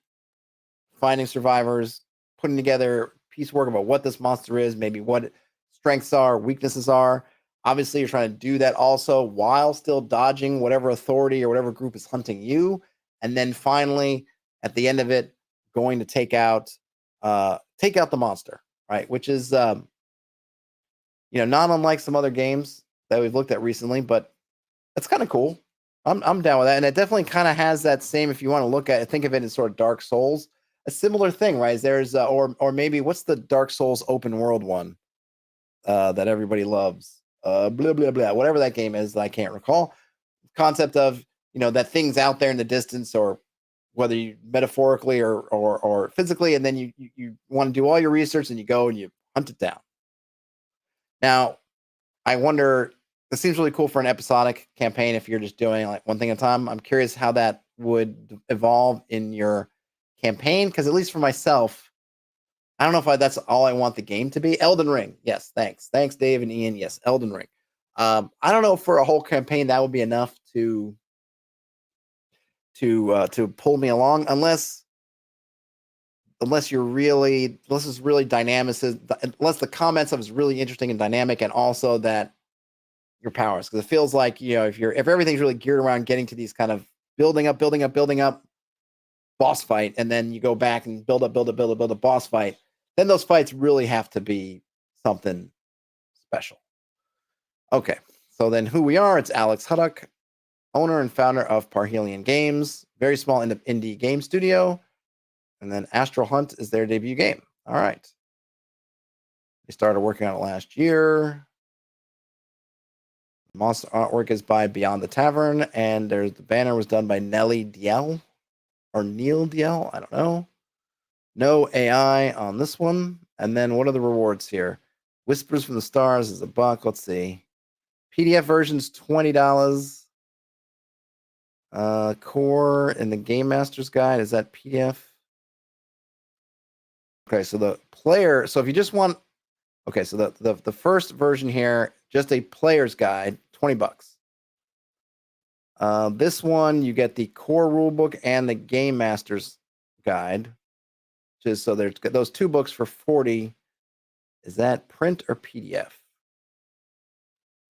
finding survivors, putting together piecework about what this monster is, maybe what strengths are, weaknesses are. Obviously, you're trying to do that also while still dodging whatever authority or whatever group is hunting you. And then finally, at the end of it, going to take out the monster, right? Which is, not unlike some other games that we've looked at recently, but that's kind of cool. I'm down with that. And it definitely kind of has that same, if you want to look at it, think of it as sort of Dark Souls, a similar thing, right? There's, or maybe what's the Dark Souls open world one that everybody loves? Blah, blah, blah, whatever that game is that I can't recall. Concept of, that thing's out there in the distance, or whether you metaphorically or physically, and then you want to do all your research and you go and you hunt it down. Now, I wonder, this seems really cool for an episodic campaign if you're just doing like one thing at a time. I'm curious how that would evolve in your campaign, because at least for myself, I don't know if that's all I want the game to be. Elden Ring. Yes, thanks. Thanks, Dave and Ian. Yes, Elden Ring. I don't know if for a whole campaign that would be enough to pull me along, unless it's really dynamic, unless the comment stuff is really interesting and dynamic, and also that your powers, because it feels like, if everything's really geared around getting to these kind of building up boss fight, and then you go back and build a boss fight, then those fights really have to be something special. Okay, so then who we are, it's Alex Huddock, owner and founder of Parhelion Games, very small indie game studio, and then Astral Hunt is their debut game. All right. They started working on it last year. Monster artwork is by Beyond the Tavern, and the banner was done by Nelly Diel, or Neil Diel, I don't know. No AI on this one. And then what are the rewards here? Whispers from the Stars is $1. Let's see. PDF version's $20. Core and the Game Master's Guide, is that PDF? Okay, so the player, so if you just want, okay, so the first version here, just a player's guide, $20. This one, you get the core rulebook and the Game Master's Guide. So there's those two books for $40. Is that print or PDF?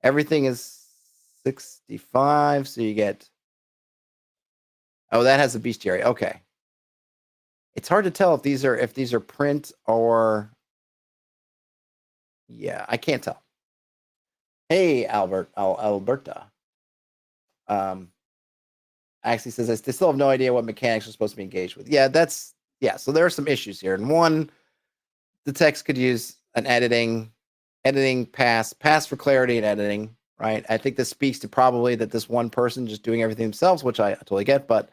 Everything is $65, so you get. Oh, that has a bestiary. Okay. It's hard to tell if these are print or. Yeah, I can't tell. Hey, Alberta. Actually says I still have no idea what mechanics are supposed to be engaged with. Yeah, so there are some issues here. And one, the text could use an editing pass for clarity and editing, right? I think this speaks to probably that this one person just doing everything themselves, which I totally get, but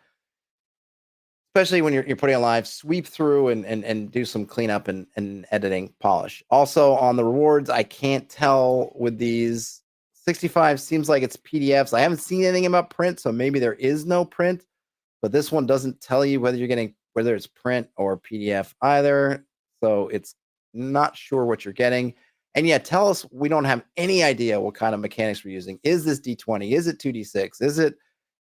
especially when you're putting a live, sweep through and do some cleanup and editing polish. Also on the rewards, I can't tell with these. 65 seems like it's PDFs. I haven't seen anything about print, so maybe there is no print, but this one doesn't tell you whether it's print or PDF either. So it's not sure what you're getting. And yeah, tell us, we don't have any idea what kind of mechanics we're using. Is this D20? Is it 2D6? Is it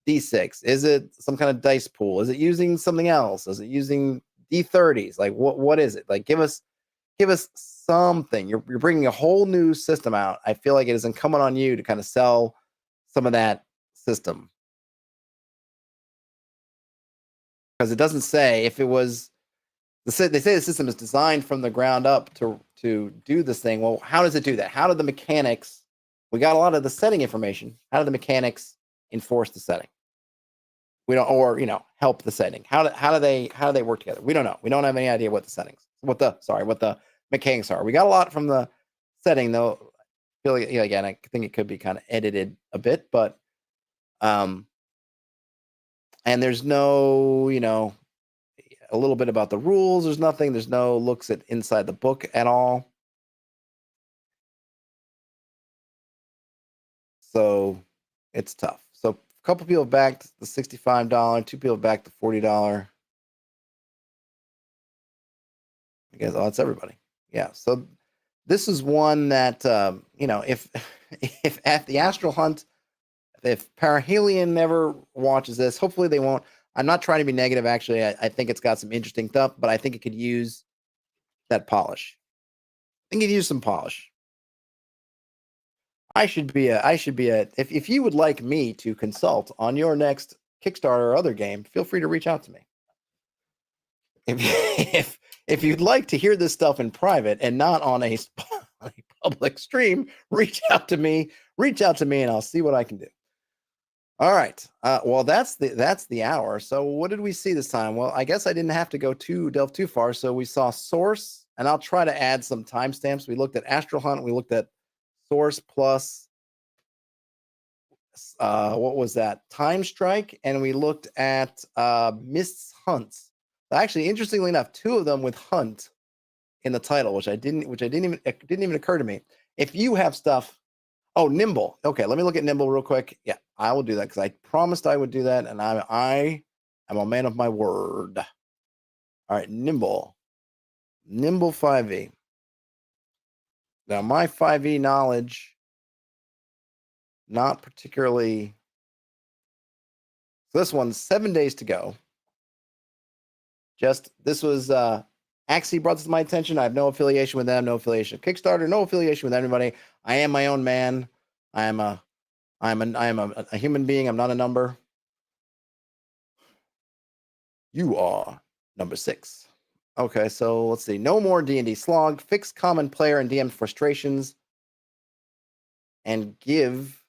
D6? Is it some kind of dice pool? Is it using something else? Is it using D30s? Like what is it? Like give us something. You're bringing a whole new system out. I feel like it is incumbent on you to kind of sell some of that system. Because it doesn't say if it was They say the system is designed from the ground up to do this thing. Well, how does it do that? How do the mechanics? We got a lot of the setting information. How do the mechanics enforce the setting? We don't, or help the setting. How do they work together? We don't know. We don't have any idea what the settings, what the mechanics are. We got a lot from the setting though. I feel like, again, I think it could be kind of edited a bit, but and there's no, a little bit about the rules. There's nothing. There's no looks at inside the book at all. So it's tough. So a couple people backed the $65, 2 people backed the $40. I guess that's everybody. Yeah. So this is one that if if at the Astral Hunt, if Parahelion never watches this, hopefully they won't. I'm not trying to be negative. Actually, I think it's got some interesting stuff, but I think it could use that polish. I think it could use some polish. I should be if you would like me to consult on your next Kickstarter or other game, feel free to reach out to me. If you'd like to hear this stuff in private and not on a public stream, reach out to me and I'll see what I can do. All right. Well, that's the hour. So what did we see this time? Well, I guess I didn't have to delve too far. So we saw Source, and I'll try to add some timestamps. We looked at Astral Hunt. We looked at Source plus what was that? TimeStrike, and we looked at Mist's Hunts. Actually, interestingly enough, 2 of them with Hunt in the title, which didn't even occur to me. If you have stuff, Nimble. Okay, let me look at Nimble real quick. Yeah, I will do that because I promised I would do that, and I am a man of my word. All right, Nimble 5e. Now my 5e knowledge, not particularly. So this one's 7 days to go. This was Axie brought this to my attention. I have no affiliation with them, no affiliation with Kickstarter, no affiliation with anybody. I am my own man. I am a human being. I'm not a number. You are number 6. Okay, so let's see. No more D&D slog. Fix common player and DM frustrations. And give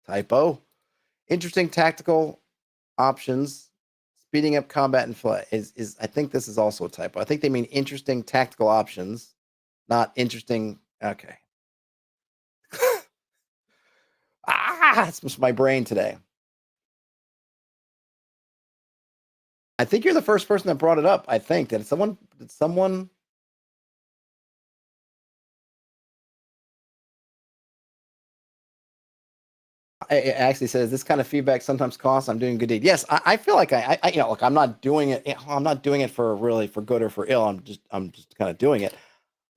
typo. Interesting tactical options. Speeding up combat and play is I think this is also a typo. I think they mean interesting tactical options, not interesting. Okay. It's just my brain today. I think you're the first person that brought it up. I think did someone. It actually says this kind of feedback sometimes costs. I'm doing good deed. Yes, I feel like I look, I'm not doing it. I'm not doing it for good or for ill. I'm just kind of doing it.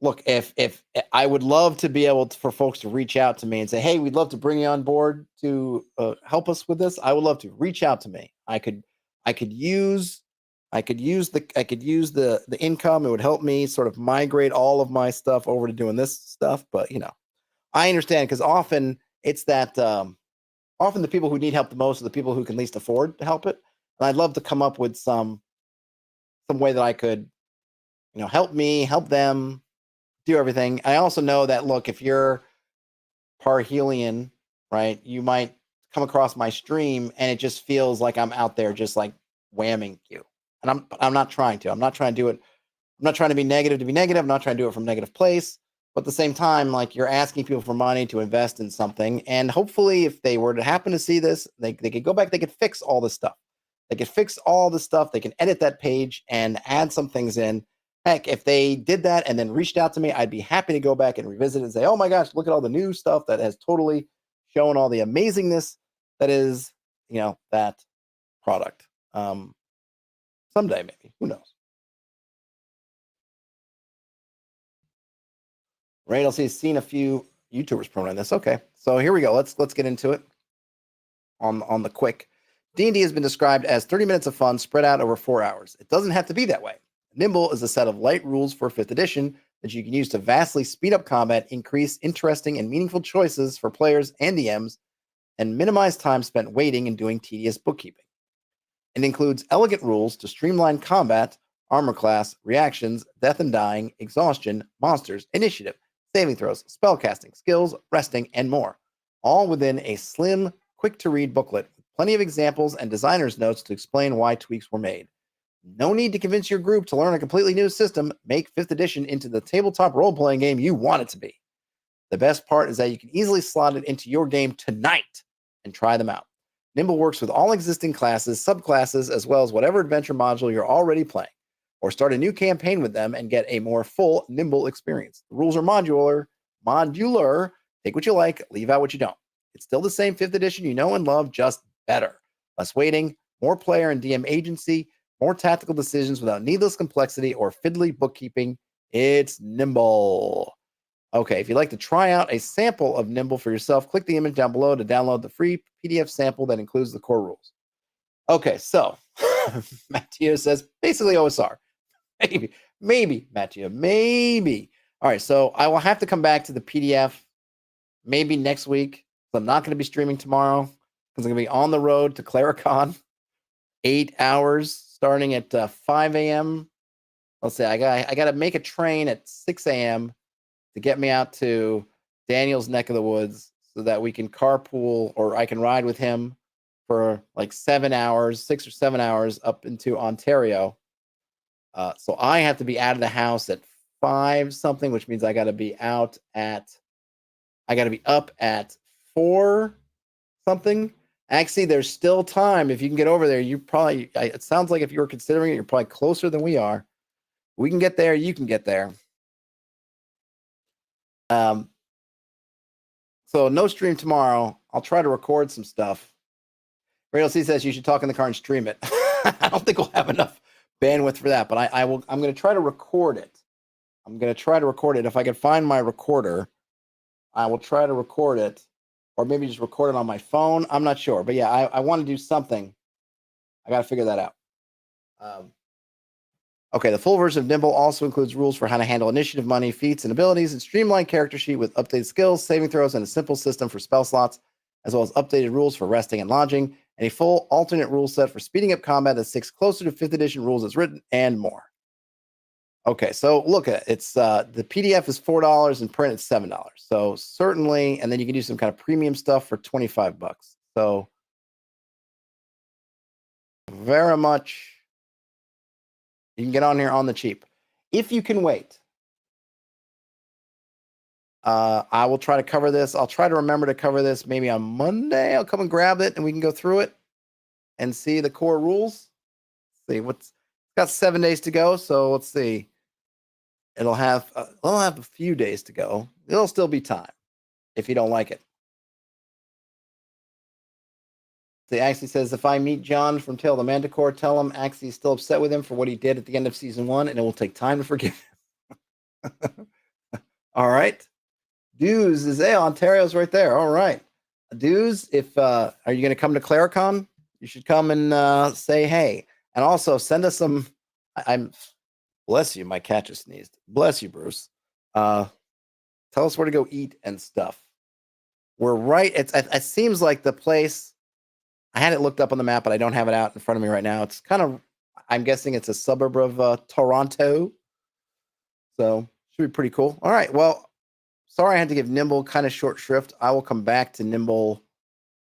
Look, if I would love to be able for folks to reach out to me and say, hey, we'd love to bring you on board to help us with this. I would love to reach out to me. I could use the income. It would help me sort of migrate all of my stuff over to doing this stuff. But I understand because often it's that. Often the people who need help the most are the people who can least afford to help it. And I'd love to come up with some way that I could, help me, help them do everything. I also know that, look, if you're Parahelion, right, you might come across my stream and it just feels like I'm out there just like whamming you. And I'm not trying to. I'm not trying to do it. I'm not trying to be negative to be negative. I'm not trying to do it from a negative place. But at the same time, like you're asking people for money to invest in something. And hopefully if they were to happen to see this, they could go back, they could fix all this stuff. They could fix all the stuff. They can edit that page and add some things in. Heck, if they did that and then reached out to me, I'd be happy to go back and revisit it and say, oh my gosh, look at all the new stuff that has totally shown all the amazingness that is, that product. Someday maybe, who knows? Right, I'll see. Seen a few YouTubers promoting this. Okay, so here we go. Let's get into it. On the quick, D&D has been described as 30 minutes of fun spread out over 4 hours. It doesn't have to be that way. Nimble is a set of light rules for 5th edition that you can use to vastly speed up combat, increase interesting and meaningful choices for players and DMs, and minimize time spent waiting and doing tedious bookkeeping. It includes elegant rules to streamline combat, armor class, reactions, death and dying, exhaustion, monsters, initiative, saving throws, spellcasting, skills, resting, and more. All within a slim, quick-to-read booklet with plenty of examples and designer's notes to explain why tweaks were made. No need to convince your group to learn a completely new system. Make 5th edition into the tabletop role-playing game you want it to be. The best part is that you can easily slot it into your game tonight and try them out. Nimble works with all existing classes, subclasses, as well as whatever adventure module you're already playing, or start a new campaign with them and get a more full Nimble experience. The rules are modular. Take what you like, leave out what you don't. It's still the same 5th edition you know and love, just better. Less waiting, more player and DM agency, more tactical decisions without needless complexity or fiddly bookkeeping. It's Nimble. Okay, if you'd like to try out a sample of Nimble for yourself, click the image down below to download the free PDF sample that includes the core rules. Okay, so Matteo says basically OSR. Maybe, Matteo, maybe. All right, so I will have to come back to the PDF maybe next week. So I'm not going to be streaming tomorrow because I'm going to be on the road to Claricon, 8 hours starting at 5 a.m. Let's say I got to make a train at 6 a.m. to get me out to Daniel's neck of the woods so that we can carpool or I can ride with him for like 7 hours, 6 or 7 hours up into Ontario. So I have to be out of the house at 5 something, which means I got to be up at 4 something. Actually, there's still time. If you can get over there, it sounds like if you were considering it, you're probably closer than we are. We can get there. You can get there. So no stream tomorrow. I'll try to record some stuff. Radial C says you should talk in the car and stream it. I don't think we'll have enough bandwidth for that, but I'm going to try to record it. If I can find my recorder, I will try to record it, or maybe just record it on my phone. I'm not sure, but yeah, I want to do something. I got to figure that out. Okay, the full version of Nimble also includes rules for how to handle initiative, money, feats, and abilities, and streamlined character sheet with updated skills, saving throws, and a simple system for spell slots, as well as updated rules for resting and lodging, and a full alternate rule set for speeding up combat that sticks closer to 5th edition rules as written, and more. Okay, so look at it. It's the PDF is $4 and print is $7. So certainly, and then you can do some kind of premium stuff for $25. So very much. You can get on here on the cheap. If you can wait, I will try to cover this. I'll try to remember to cover this maybe on Monday. I'll come and grab it and we can go through it and see the core rules. Let's see it's got 7 days to go. So let's see. It'll have a few days to go. It'll still be time if you don't like it. See, Axie says, if I meet John from Tale of the Manticore, tell him Axie is still upset with him for what he did at the end of season 1, and it will take time to forgive him. All right. Dues is Ontario's right there. All right. Dues, are you going to come to Claricon? You should come and say hey. And also send us some. Bless you. My cat just sneezed. Bless you, Bruce. Tell us where to go eat and stuff. We're right. It seems like the place. I had it looked up on the map, but I don't have it out in front of me right now. It's kind of, I'm guessing it's a suburb of Toronto. So should be pretty cool. All right. Well, sorry I had to give Nimble kind of short shrift. I will come back to Nimble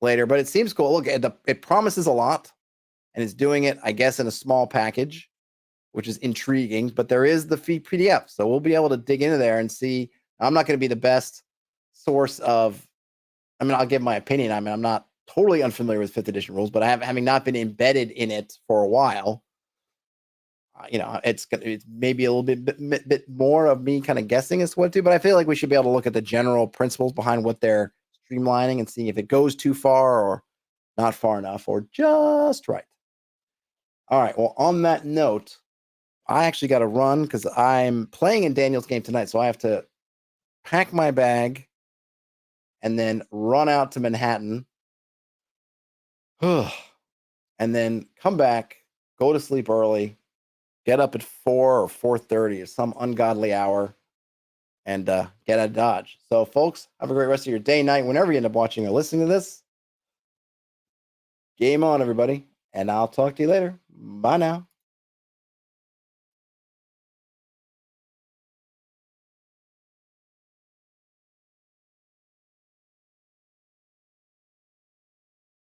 later, but it seems cool. Look, it promises a lot and it's doing it, I guess, in a small package, which is intriguing, but there is the free PDF. So we'll be able to dig into there and see. I'm not going to be the best source of, I'll give my opinion. I'm not totally unfamiliar with 5th edition rules, but having not been embedded in it for a while, it's maybe a little bit more of me kind of guessing as to what to do, but I feel like we should be able to look at the general principles behind what they're streamlining and seeing if it goes too far or not far enough or just right. All right. Well, on that note, I actually got to run because I'm playing in Daniel's game tonight, so I have to pack my bag and then run out to Manhattan. And then come back, go to sleep early, get up at 4 or 4:30 or some ungodly hour, and get out of Dodge. So, folks, have a great rest of your day, night, whenever you end up watching or listening to this. Game on, everybody. and I'll talk to you later. Bye now.